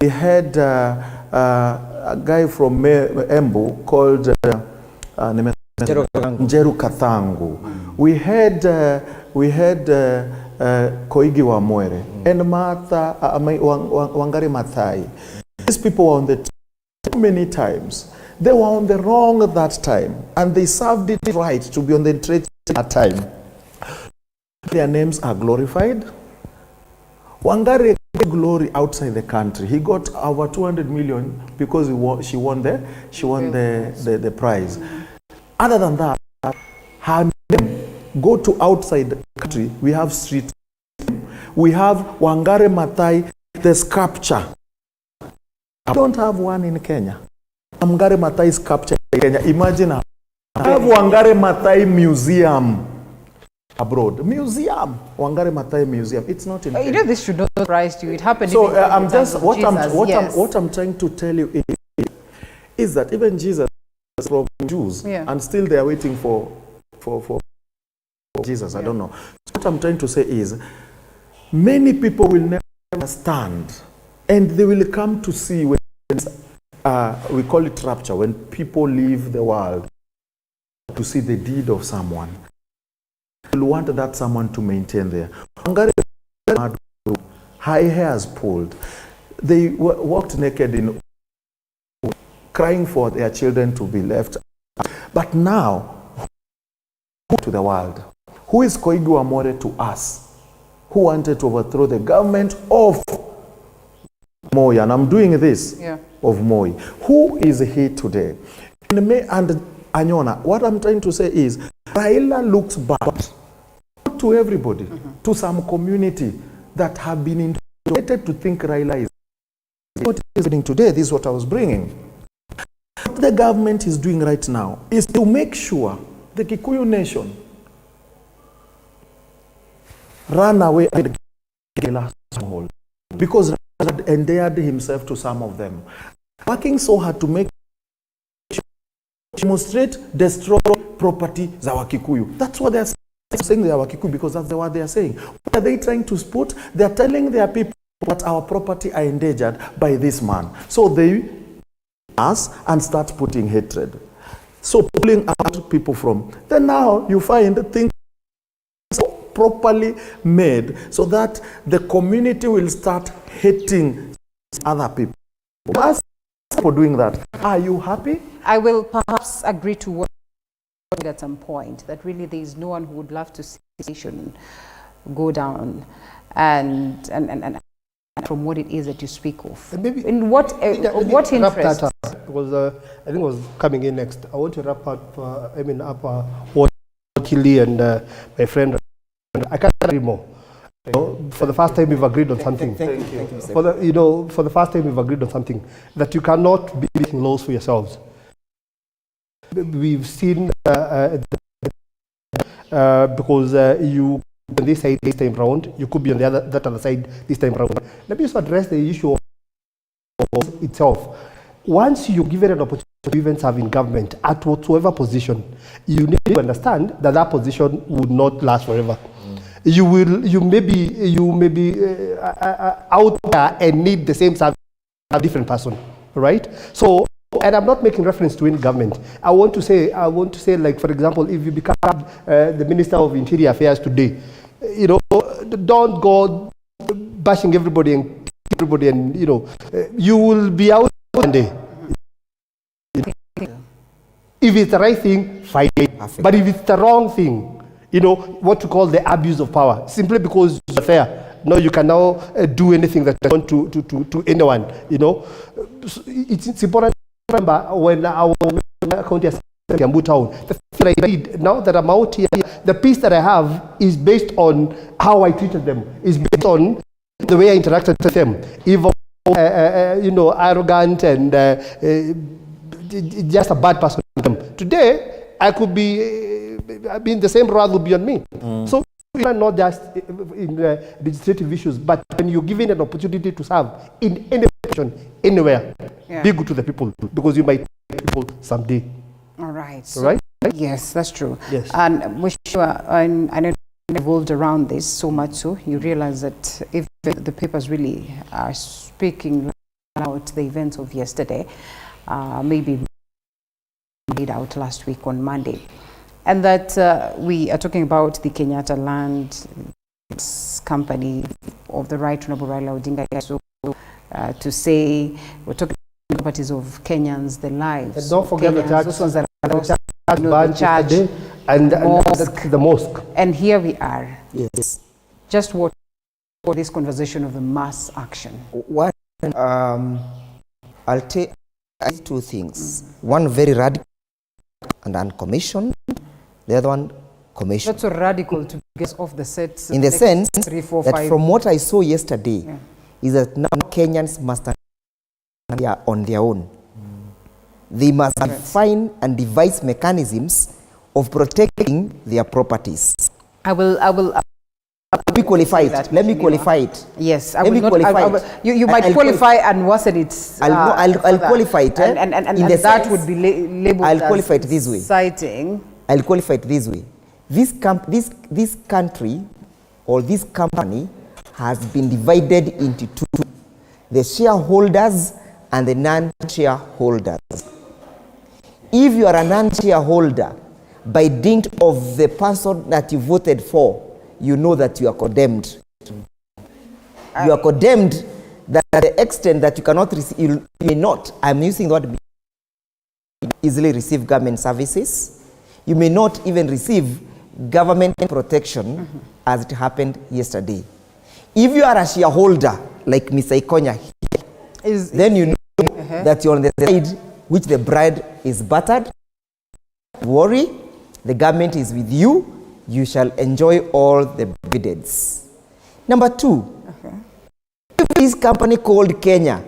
We had a guy from Embu called Njeru Kathangu. We had Koigi Wamwere and Martha Wangari Maathai. These people were on the too many times. They were on the wrong at that time, and they served it right to be on the trench at that time. Their names are glorified. Wangari got glory outside the country. He got over 200 million because she won the prize. Other than that, her name go to outside the country. We have street. We have Wangari Maathai, the sculpture. I don't have one in Kenya. Wangari Maathai sculpture in Kenya. Imagine I have Wangari Maathai museum abroad. Museum. Wangari Maathai museum. It's not in Kenya. You know, this should not surprise you. It happened. So I'm just what I'm trying to tell you is that even Jesus is from Jews, and still they are waiting for Jesus. I don't know. So what I'm trying to say is, many people will never understand, and they will come to see when we call it rapture, when people leave the world to see the deed of someone. They will want that someone to maintain there. High hairs pulled. They walked naked in crying for their children to be left. But now, to the world, who is Koigi Wamwere to us, who wanted to overthrow the government of Moi? And I'm doing this of Moi. Who is he today? And Anyona, what I'm trying to say is, Raila looks bad to everybody, to some community that have been indoctrinated to think Raila is what is happening today. This is what I was bringing. What the government is doing right now is to make sure the Kikuyu nation run away and get a stronghold, because Raila endeared himself to some of them, working so hard to make demonstrate, destroy property za Wakikuyu. That's what they're saying, they are Wakikuyu, because that's what they are saying. What are they trying to put? They are telling their people that our property are endangered by this man. So they us and start putting hatred. So pulling out people from. Then now you find things properly made so that the community will start hating other people. As for doing that, are you happy? I will perhaps agree to what at some point, that really there is no one who would love to see the nation go down and from what it is that you speak of. Maybe in what interest? Because I think it was coming in next. I want to wrap up. What Kili and my friend. I can't agree more. For the first time, we've agreed on something. Thank you. For the first time, we've agreed on something, that you cannot be making laws for yourselves. We've seen because you on this side this time round, you could be on that other side this time round. Let me just address the issue of itself. Once you give it an opportunity to even serve in government at whatsoever position, you need to understand that that position would not last forever. You may be out there and need the same service as a different person, right? So and I'm not making reference to any government. I want to say, like, for example, if you become the Minister of Interior Affairs today, you know, don't go bashing everybody and you know, you will be out one day. If it's the right thing, fine. But if it's the wrong thing, you know, what to call the abuse of power, simply because it's fair. No, you can now do anything that you want to anyone, you know. It's important to remember when our county assembly Kiambu town, the thing I read, now that I'm out here, the peace that I have is based on how I treated them, is based on the way I interacted with them. If you know, arrogant and just a bad person to them. Today, I could be, the same wrath will be on me. So, not just in legislative issues, but when you're given an opportunity to serve in any position, anywhere, be good to the people, because you might help people someday. All right. So, right? Yes, that's true. Yes. And we sure, I know involved around this so much so you realize that if the papers really are speaking about the events of yesterday, maybe made out last week on Monday, and that we are talking about the Kenyatta Land Company of the Right Honorable Raila Odinga. So to say we're talking about properties of Kenyans, the lives. And don't forget Kenyans, the tax. those ones that are lost, you know, the church and the mosque. And here we are. Yes. Just what for this conversation of the mass action. What I'll take two things. One very radical and uncommissioned. The other one commissioned. Not so radical to get off the set. In the sense 3, 4, that 5. from what I saw yesterday, is that now Kenyans must be on their own. They must find and devise mechanisms of protecting their properties. I will Let me qualify it. Let me qualify it. Yes, Let me qualify it. You might qualify and worsen it. I'll qualify it. And that would be labeled I'll qualify it this way. Citing. I'll qualify it this way. This country or this company has been divided into two: the shareholders and the non-shareholders. If you are a non-shareholder, by dint of the person that you voted for, you know that you are condemned. You are condemned that to the extent that you cannot receive, you may not, I'm using the word, easily receive government services. You may not even receive government protection as it happened yesterday. If you are a shareholder, like Mr. Ikonya, then you know that you're on the side which the bride is battered. Don't worry, the government is with you. You shall enjoy all the dividends. Number two, if this company called Kenya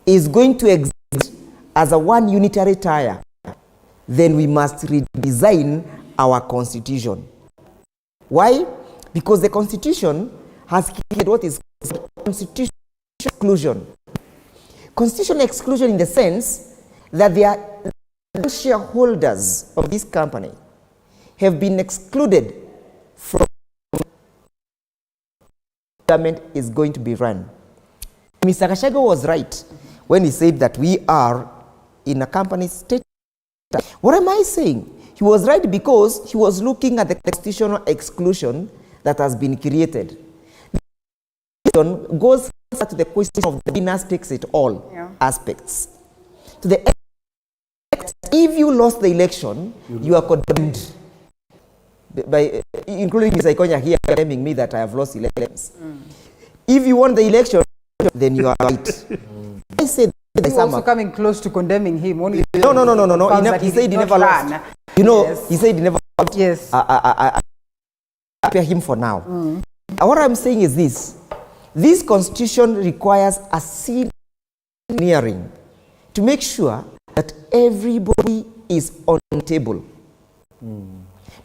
is going to exist as a one unitary tire, then we must redesign our constitution. Why? Because the constitution has created what is called constitutional exclusion. Constitutional exclusion in the sense that they are shareholders of this company have been excluded from government is going to be run. Mr. Kashago was right when he said that we are in a company state. What am I saying? He was right because he was looking at the constitutional exclusion that has been created. Goes to the question of the winner takes it all aspects. To the if you lost the election, you are condemned. By including Mr. Ikonya here condemning me that I have lost elections. If you won the election, then you are right. I said you're also coming close to condemning him. Only no. He said he never lost. You know, he said he never lost. Yes. I prepare him for now. What I'm saying is this: this constitution requires a engineering to make sure that everybody is on the table.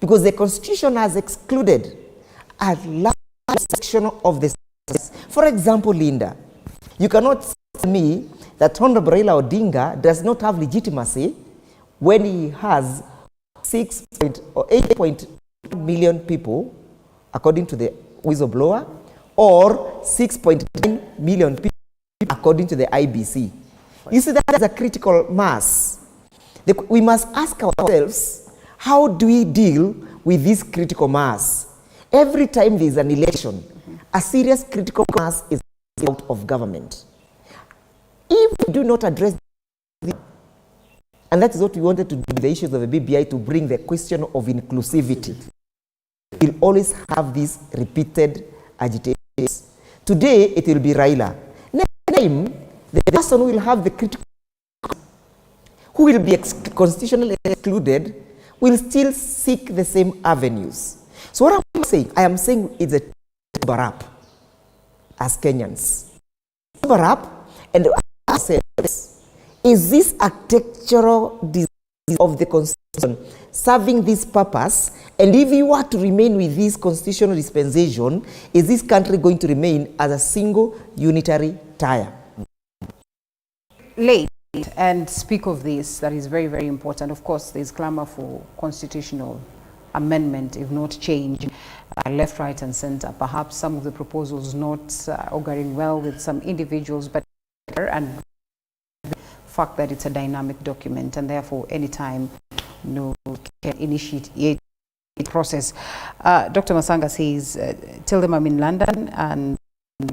Because the constitution has excluded a large section of the states. For example, Linda, you cannot tell me that Honorable Raila Odinga does not have legitimacy when he has 8 million people, according to the whistleblower, or 6.9 million people, according to the IBC. You see, that is a critical mass. We must ask ourselves, how do we deal with this critical mass? Every time there is an election, a serious critical mass is out of government. If we do not address this, and that is what we wanted to do with the issues of the BBI, to bring the question of inclusivity, we'll always have these repeated agitations. Today, it will be Raila. Next time, the person who will have the critical, who will be constitutionally excluded, will still seek the same avenues. So what I'm saying, I am saying it's a cover up as Kenyans. Cover up and ask ourselves, is this architectural design of the Constitution serving this purpose? And if you were to remain with this constitutional dispensation, is this country going to remain as a single unitary tier? Late and speak of this, that is very, very important. Of course, there's clamor for constitutional amendment, if not change, left, right, and center. Perhaps some of the proposals not auguring well with some individuals, but and the fact that it's a dynamic document, and therefore, anytime can initiate a process. Dr. Masanga says, tell them I'm in London and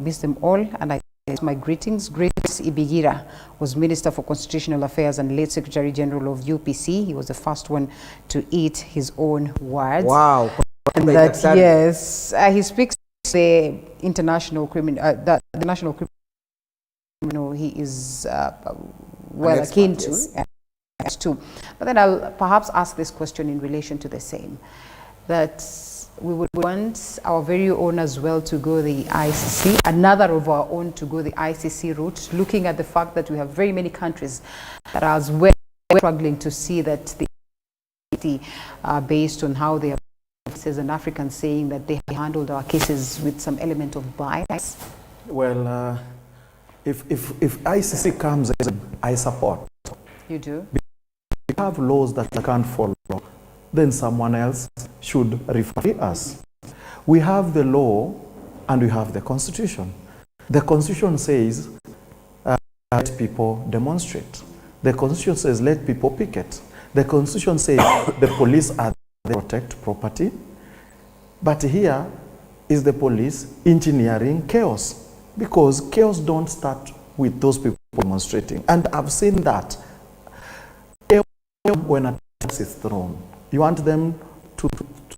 miss them all, and I my greetings. Grace Ibigira was Minister for Constitutional Affairs and late Secretary General of UPC. He was the first one to eat his own words. Wow. And that, yes, he speaks the international criminal, the national criminal he is well akin to. Yes. But then I'll perhaps ask this question in relation to the same, that we would want our very own as well to go the ICC, another of our own to go the ICC route, looking at the fact that we have very many countries that are as well struggling to see that the based on how they are, as an African saying that they handled our cases with some element of bias. Well, if ICC comes, I support. You do? We have laws that I can't follow, then someone else should refer us. We have the law and we have the Constitution. The Constitution says let people demonstrate. The Constitution says let people picket. The Constitution says the police are there to protect property. But here is the police engineering chaos, because chaos don't start with those people demonstrating. And I've seen that when a tax is thrown, you want them to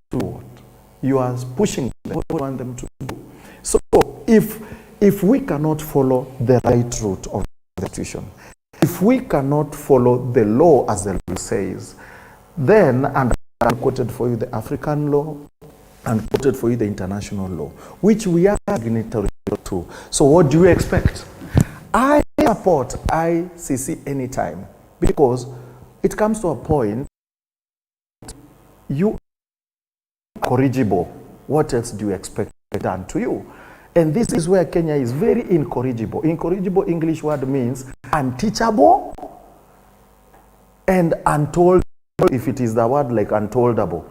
do what? You are pushing them. What do you want them to do? So if we cannot follow the right route of the Constitution, if we cannot follow the law as the law says, then, and I quoted for you the African law and quoted for you the international law, which we are signatory to. So what do you expect? I support ICC anytime, because it comes to a point you are corrigible. What else do you expect done to you? And this is where Kenya is very incorrigible. Incorrigible English word means unteachable and untold, if it is the word like untoldable.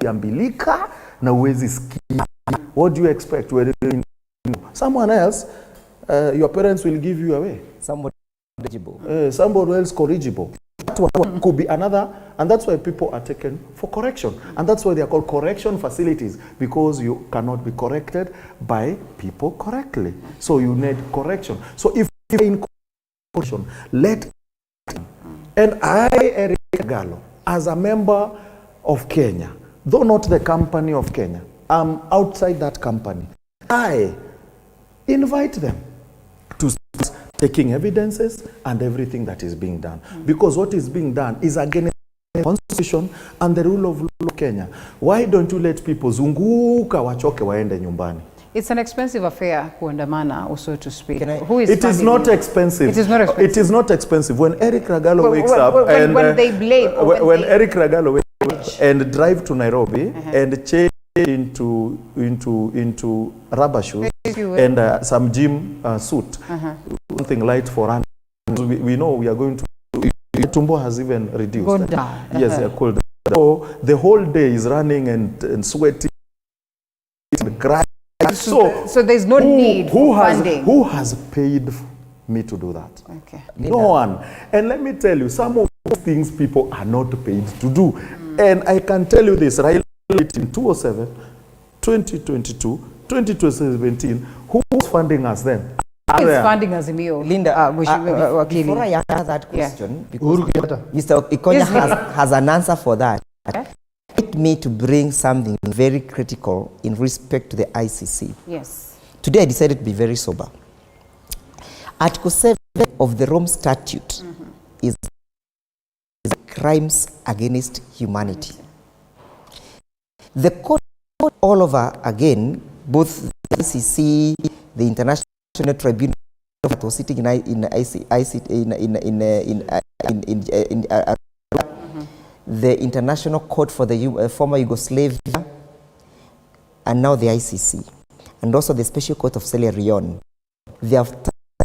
Yambilika na uwezi sikia. What do you expect? Someone else, your parents will give you away. Somebody corrigible. Somebody else corrigible. That one could be another, and that's why people are taken for correction. And that's why they are called correction facilities, because you cannot be corrected by people correctly. So you need correction. So if you're in correction, let, and I, Eric Gallo, as a member of Kenya, though not the company of Kenya, I'm outside that company, I invite them to start taking evidences and everything that is being done. Because what is being done is against the Constitution and the rule of law of Kenya. Why don't you let people zunguka wachoke waende nyumbani? It's an expensive affair, kuandamana, also to speak. It is not expensive. It is not expensive. It is not expensive. When Eric Ragallo wakes up and when they blame, when Eric Ragallo wakes up and drive to Nairobi and change into rubber shoes and some gym suit, something light for run. We know we are going to. Tumbo has even reduced. Gone down. Yes, they are cool. So the whole day is running and sweating and crying. So there's no need for funding. Who has paid me to do that. Okay. No one. And let me tell you, some of those things people are not paid to do. And I can tell you this, right? In 2007, 2022, 2017, who was funding us then? Who is funding us, Emil? Linda, before I answer that question, because Mr. Ikonya has an answer for that. Let me to bring something very critical in respect to the ICC. Yes. Today I decided to be very sober. Article 7 of the Rome Statute is crimes against humanity. The court all over again, both the ICC, the International Tribunal that was sitting the International Court for the former Yugoslavia, and now the ICC, and also the Special Court of Sierra Leone. They have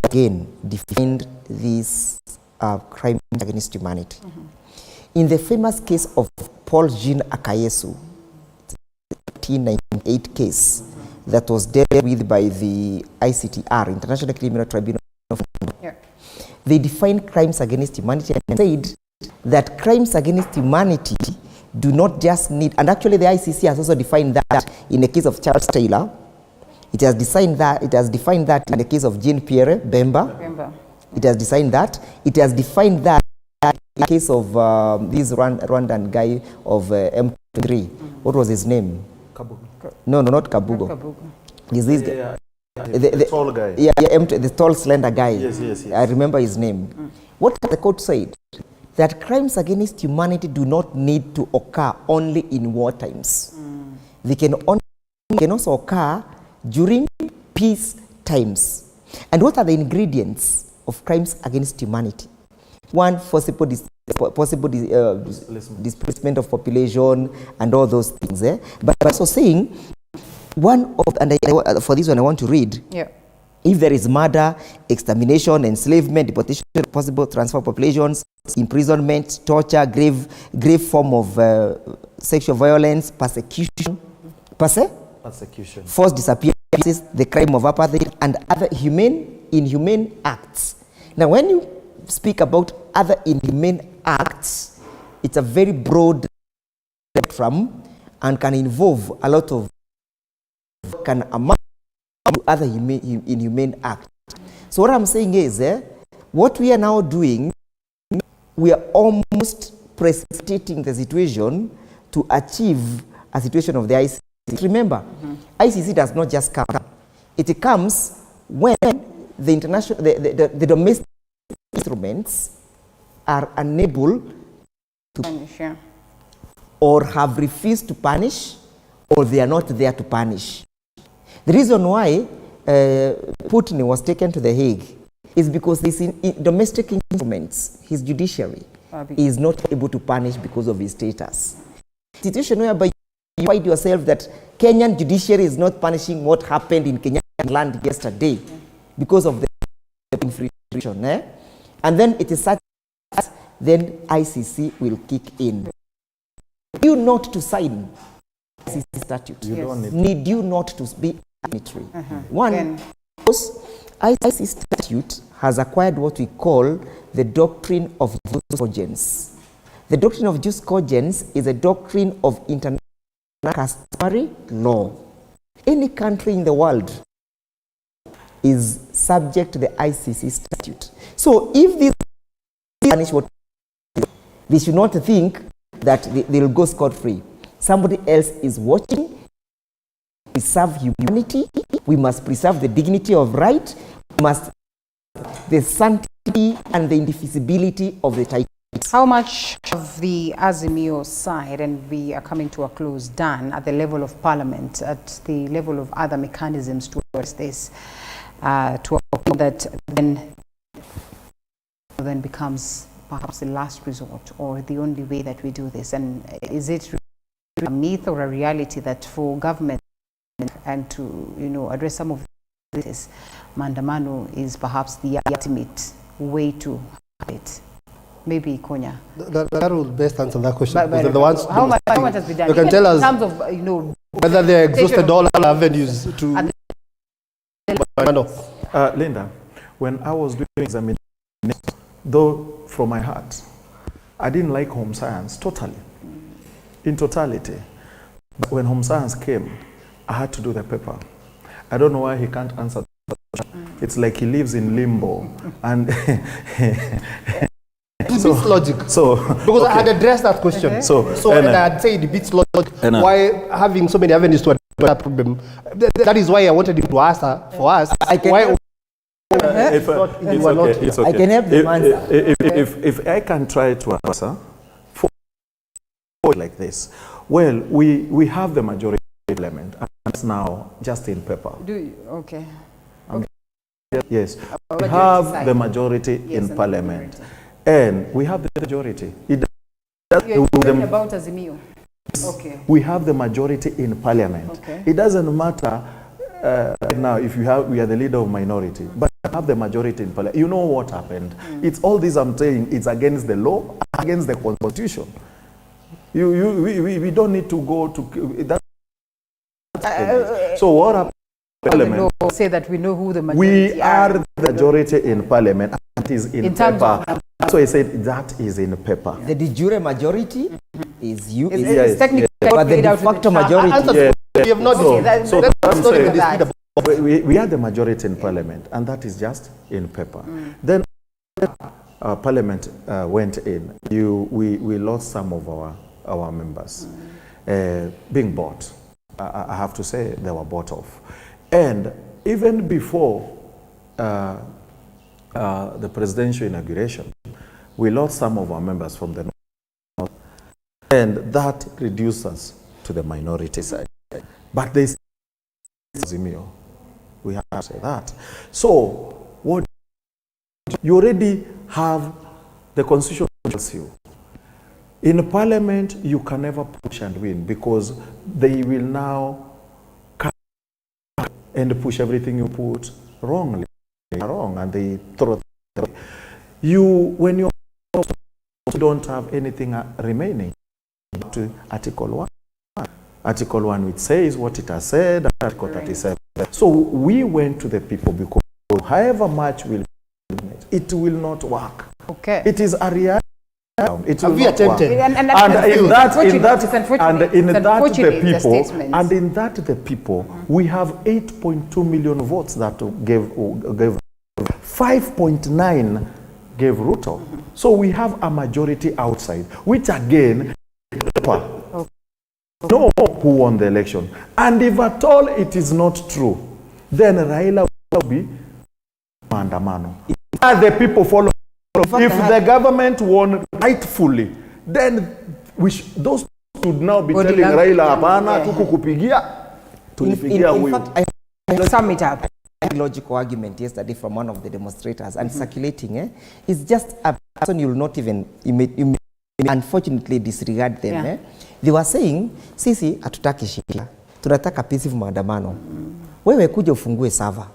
again defined these crimes against humanity. In the famous case of Paul Jean Akayesu, 1998 case that was dealt with by the ICTR, International Criminal Tribunal, they defined crimes against humanity and said that crimes against humanity do not just need, and actually the ICC has also defined that in the case of Charles Taylor. It has defined that in the case of Jean-Pierre Bemba. It has defined that. It has defined that in the case of this Rwandan guy of M3. What was his name? Kabugo. No, not Kabugo. Is this the tall guy? Yeah, the tall, slender guy. Yes. I remember his name. What the court said? That crimes against humanity do not need to occur only in war times. They can also occur during peace times. And what are the ingredients of crimes against humanity? One, possible displacement of population and all those things. But also saying, for this one I want to read, if there is murder, extermination, enslavement, deportation, possible transfer of populations, imprisonment, torture, grave form of sexual violence, persecution, forced disappearances, the crime of apartheid, and other inhumane acts. Now, when you speak about other inhumane acts, it's a very broad spectrum and can involve a lot of, can amount to other inhumane acts. So what I'm saying is, what we are now doing, we are almost precipitating the situation to achieve a situation of the ICC. Remember, ICC does not just come. It comes when the international, the domestic instruments are unable to punish, or have refused to punish, or they are not there to punish. The reason why Putin was taken to The Hague is because his domestic instruments, his judiciary, is not able to punish because of his status. Situation whereby you find yourself that Kenyan judiciary is not punishing what happened in Kenyan land yesterday because of the infiltration. And then it is such that then ICC will kick in. You not to sign ICC statute. Need you not to be arbitrary. One, because ICC statute has acquired what we call the doctrine of jus cogens. The doctrine of jus cogens is a doctrine of international customary law. Any country in the world is subject to the ICC statute. So if these punish what they should not think that they will go scot-free. Somebody else is watching. Preserve humanity. We must preserve the dignity of right. We must the sanctity and the indivisibility of the title. How much of the Azimio side, and we are coming to a close, done at the level of Parliament, at the level of other mechanisms towards this, to that then becomes perhaps the last resort or the only way that we do this? And is it a myth or a reality that for government and to address some of this, Maandamano is perhaps the ultimate way to have it? Maybe Konya. That will best answer that question. But the ones how much has been done? You can tell us in terms of whether they exhausted all avenues to. Linda, When I was doing examination, though from my heart, I didn't like home science totally, in totality. But when home science came, I had to do the paper. I don't know why he can't answer. It's like he lives in limbo. And It beats logic. So, because I had addressed that question. So and I had said it beats logic. Why having so many avenues to address that problem? That is why I wanted him to answer for us. Why? It's okay. I can help them answer. If I can try to answer for like this, well, we have the majority element, and it's now just in paper. Do you? Okay. Yes, we have the majority in parliament, and we have the majority. You're talking about Azimio. Okay. We have the majority in parliament. Okay. It doesn't matter right now if we are the leader of minority, but we have the majority in parliament. You know what happened? It's all this I'm saying. It's against the law, against the constitution. We don't need to go to that. So what happened? Parliament. Say that we know who the majority We are the majority in parliament. That is in paper. So I said that is in paper. The de jure majority is you. It's technically but the de facto majority. We have not. We are the majority in parliament, and that is just in paper. Then parliament went in. We lost some of our members being bought. I have to say they were bought off. And even before the presidential inauguration, we lost some of our members from the north, and that reduced us to the minority side. But there's Azimio. We have to say that. So, what you already have the constitution tells you. In parliament, you can never push and win because they will now and push everything you put wrong, and they throw it away. When you don't have anything remaining, to Article 1. Article 1, which says what it has said, Article 37. So we went to the people because however much will it will not work. Okay. It is a reality. It will not work. And in that the people, we have 8.2 million votes that gave 5.9 gave Ruto. So we have a majority outside, which again, know who won the election. And if at all it is not true, then Raila will be maandamano. The people follow. If the government won rightfully, then those should now be telling Raila, hapana, tukukupigia, tulipigia huyu. Sum it up. A logical argument yesterday from one of the demonstrators and circulating, it's just a person you'll not even, you may unfortunately disregard them. They were saying, sisi hatutaki shida, tunataka peaceful maandamano. Wewe kuja ufungue server.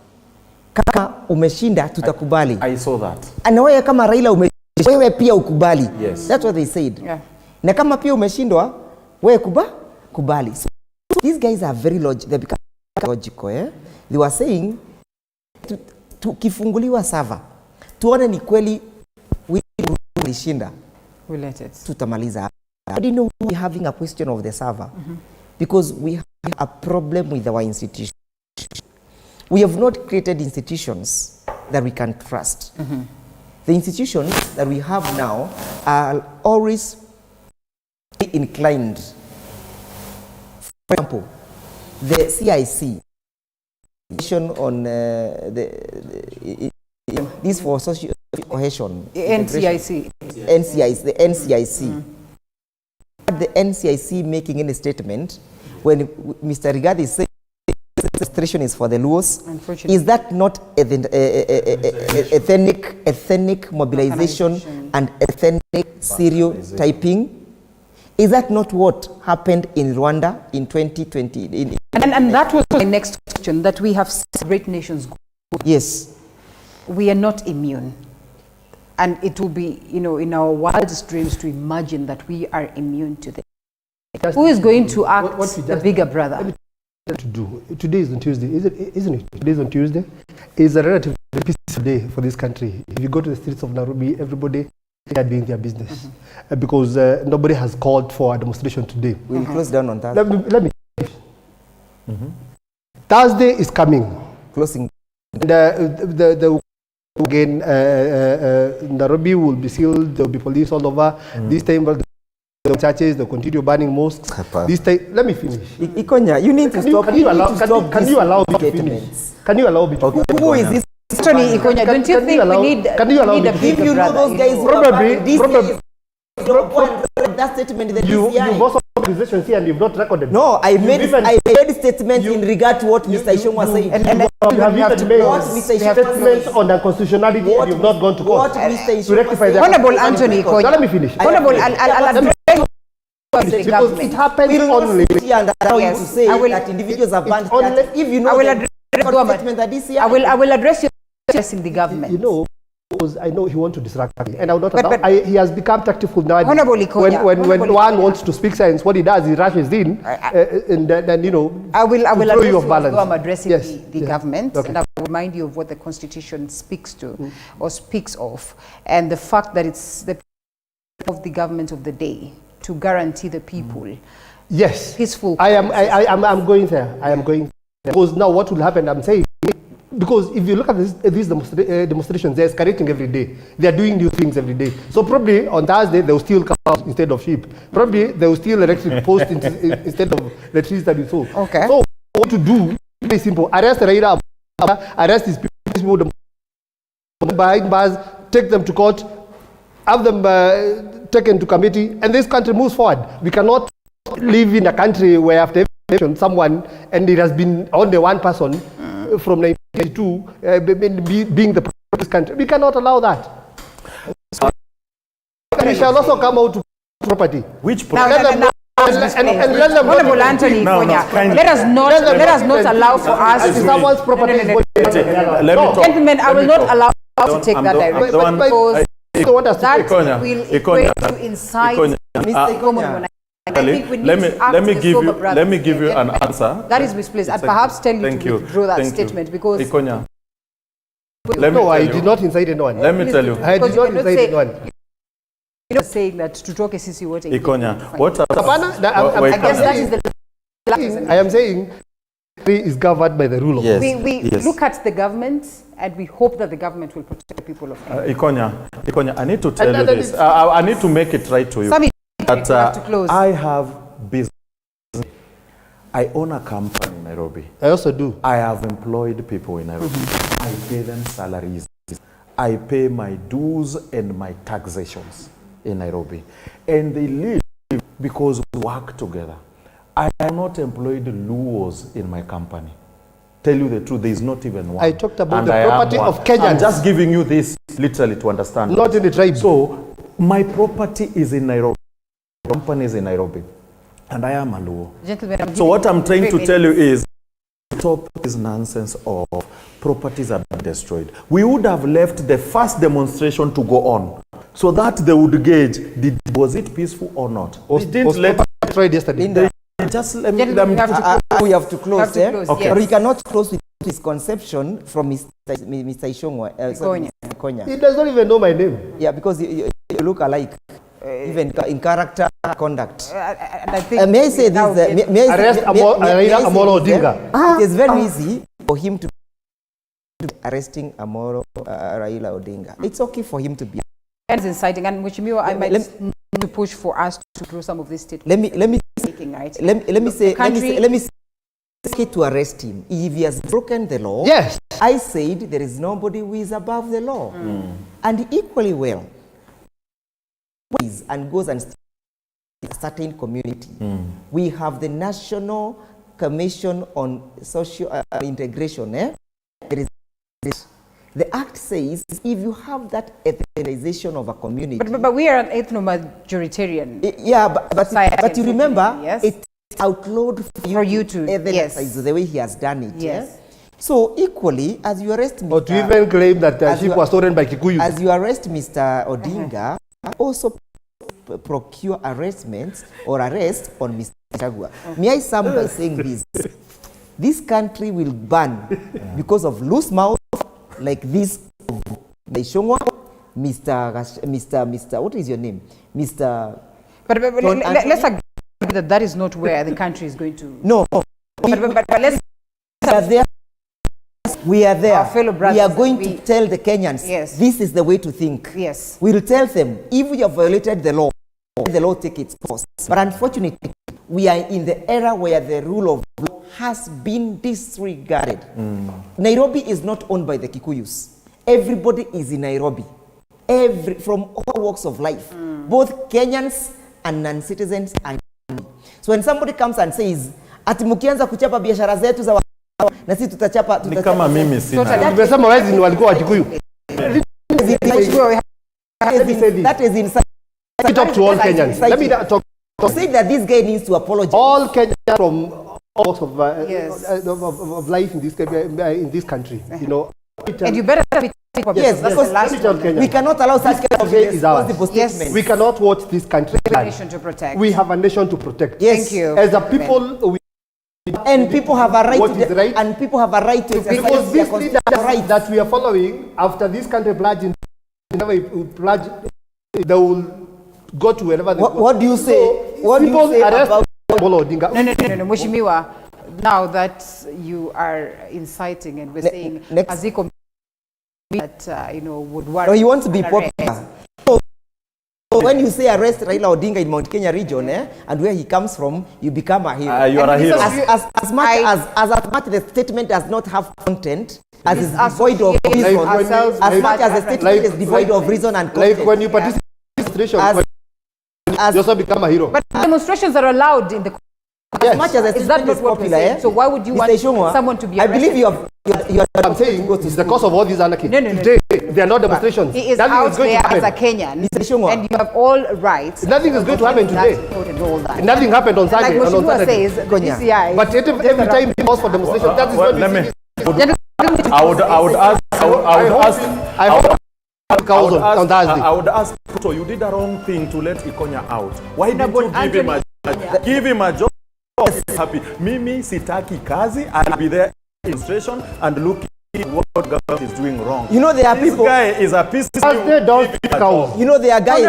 Kama umeshinda tutakubali. I saw that. Na wewe kama Raila umeshinda, wewe pia ukubali. Yes. That's what they said. Na kama pia umeshindwa, wewe kubali. So these guys are very logical. They become logical. They were saying, tukifunguliwa server, tuone ni kweli ulishinda. We'll let it. Tutamaliza. I didn't know we're having a question of the server because we have a problem with our institutions. We have not created institutions that we can trust. The institutions that we have now are always inclined. For example, the CIC on this for social cohesion. NCIC. The NCIC. The NCIC making any statement when Mr. Rigathi is saying registration is for the Luos. Is that not ethnic mobilization and ethnic stereotyping? Is that not what happened in Rwanda in 2020? And that was my next question, that we have great nations. Yes. We are not immune. And it will be, in our wildest dreams to imagine that we are immune to this. Who is going to act the bigger brother? To do. Today is on Tuesday, isn't it? Today is on Tuesday. Is a relative peaceful day for this country. If you go to the streets of Nairobi, everybody they are doing their business because nobody has called for a demonstration today. We'll close down on Thursday. Let me Thursday is coming. Closing. The again, Nairobi will be sealed. There will be police all over. This time, the churches, they'll continue burning mosques. This time, let me finish. Ikonya, you need to stop. Can you allow me to finish? Can you allow me to finish? Who is this? Tony Ikonya, don't you think we need a if you know those guys probably that statement that you've also organizations here and you've not recorded. No, I made statements in regard to what Mr. Ishong was saying. And you have even made statements on the constitutionality and you've not gone to court to rectify that. Honorable Anthony Ikonya. Let me finish. Honorable, I'll address because it happened only. To say that individuals have banned that. If you know I will address you in the government. You know, because I know he wants to distract me, and I will not allow. He has become tactful now. Honorable Ikonya, when one wants to speak science, what he does, he rushes in, and then you know. I will address you balance. I'm addressing the government, and I will remind you of what the Constitution speaks to or speaks of, and the fact that it's the of the government of the day to guarantee the people. Yes, peaceful. I'm going there. I am going there. Because now what will happen? I'm saying. Because if you look at these demonstrations, they're escalating every day. They are doing new things every day. So probably on Thursday, they will steal cows instead of sheep. Probably they will steal electric posts instead of the trees that we sow. Okay. So what to do, very simple. Arrest Raila, arrest these people behind bars, take them to court, have them taken to committee, and this country moves forward. We cannot live in a country where after someone, and it has been only one person from 1992 being the president of this country. We cannot allow that. We shall also come out to property. Which property? Honorable Anthony Ikonya, let us not allow for us to someone's property. Gentlemen, I will not allow to take that direction because that will equate to incite. Let me give you an answer. That is misplaced. And perhaps tell you to withdraw that statement because. Ikonya. No, I did not incite anyone. Let me tell you. I did not incite anyone. You're not saying that to talk a CC water. Ikonya, what? I guess that is the. I am saying is governed by the rule of law. We look at the government and we hope that the government will protect the people of Kenya. Ikonya, I need to tell you this. I need to make it right to you. That I have business. I own a company in Nairobi. I also do. I have employed people in Nairobi. I pay them salaries. I pay my dues and my taxations in Nairobi. And they live because we work together. I am not employed Luos in my company. Tell you the truth, there is not even one. I talked about the property of Kenyans. I'm just giving you this literally to understand. Not in the tribe. So, my property is in Nairobi. Company is in Nairobi, and I am a Luo. So what I'm trying to tell you is, stop this nonsense of properties are destroyed. We would have left the first demonstration to go on, so that they would gauge, was it peaceful or not? We didn't let tried yesterday. Just let me, we have to close there. Okay. Or you cannot close with this conception from Mr. Ishongwa. He does not even know my name. Yeah, because you look alike. Even in character, conduct. I think may I say this? Arrest Amolo Odinga. It is very easy for him to arresting Amolo Raila Odinga. It's okay for him to be. It's inciting, and Mheshimiwa, I might need to push for us to do some of this statement. Let me say it's okay to arrest him if he has broken the law. Yes, I said there is nobody who is above the law, and equally well. And goes and a certain community. We have the National Commission on Social Integration. There is this. The Act says if you have that ethnicization of a community. But we are an ethno-majoritarian. But you remember, it's outlawed for you to ethnicize the way he has done it. Yes. So equally, as you arrest Mr. Or to even claim that sheep was stolen by Kikuyu. As you arrest Mr. Odinga, also procure arrestments or arrest on Mr. Chagua. May I sum by saying this? This country will burn because of loose mouth like this of Ishongwa, Mr. What is your name? Mr. But let's agree that is not where the country is going to. No. But let's. We are there. Our fellow brothers, we are going to tell the Kenyans, this is the way to think. Yes. We'll tell them, if you have violated the law take its course. But unfortunately, we are in the era where the rule of law has been disregarded. Nairobi is not owned by the Kikuyus. Everybody is in Nairobi. From all walks of life. Both Kenyans and non-citizens are. So when somebody comes and says, ati mukianza kuchapa biashara zetu za na sisi tutachapa ni kama mimi sina. Nimesema wezi ni walikuwa Wakikuyu. That is inside. Let me talk to all Kenyans. Let me talk. Say that this guy needs to apologize. All Kenyans from all walks of life in this country, you know. And you better be yes, because we cannot allow such kind of irresponsible statements. We cannot watch this country. We have a nation to protect. We have a nation to protect. Yes. Thank you. As a people, and people have a right. And people have a right to exercise because their this leadership right that we are following after this country pledge, they will go to wherever they go. What do you say? So, what do you say about No, Mheshimiwa, now that you are inciting and we're saying Aziko that would worry. No, you want to be popular. So when you say arrest Raila Odinga in Mount Kenya region, and where he comes from, you become a hero. You are a hero. As much the statement does not have content, as is devoid of reason, as much as the statement is devoid of reason and content. Like when you participate in demonstration, you also become a hero. But demonstrations are allowed in the. As much as the statement is popular, so why would you want someone to be arrested? I believe you have. I'm saying it's the cause of all these anarchy. No. Today, there are not demonstrations. He is out there as a Kenyan, and you have all rights. Nothing is going to happen today. Nothing happened on Sunday. Like Mheshimiwa says, the DCI. But every time he calls for demonstration, that is what let me. I would ask. So you did the wrong thing to let Ikonya out. Why did you give him a job? Happy. Mimi sitaki kazi. I'll be there in illustration and looking at what government is doing wrong. You know there are this people. This guy is a piece of. You know there are guys.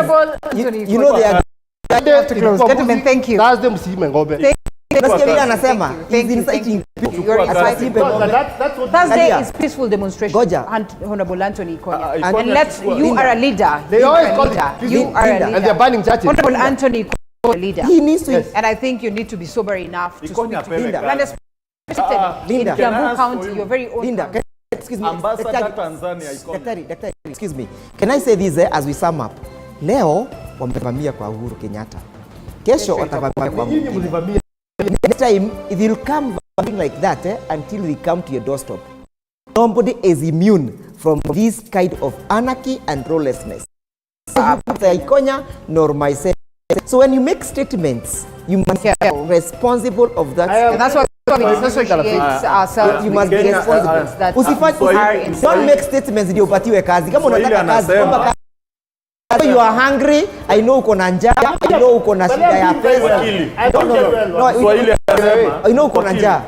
You know there are. Gentlemen, thank you. Thursday is peaceful demonstration. And Honorable Anthony Ikonya. And you are a leader. They always call it you are a leader. And they're banning churches. Honorable Anthony Ikonya, leader. He needs to. And I think you need to be sober enough to speak to Linda. In Kiambu County, your very own. Linda, excuse me. Ambassador Tanzania. Excuse me. Can I say this as we sum up? Leo wamevamia kwa Uhuru Kenyatta. Kesho watavamia kwa Mukini. Next time, if you'll come something like that until they come to your doorstep. Nobody is immune from this kind of anarchy and lawlessness. Ikonya nor myself. So when you make statements, you must be responsible of that. And that's what we associate ourselves. You must be responsible. Don't make statements ndio upatiwe kazi. Kama unataka kazi, kwamba you are hungry, I know uko na njaa, I know uko na shida ya pesa. I know uko na njaa.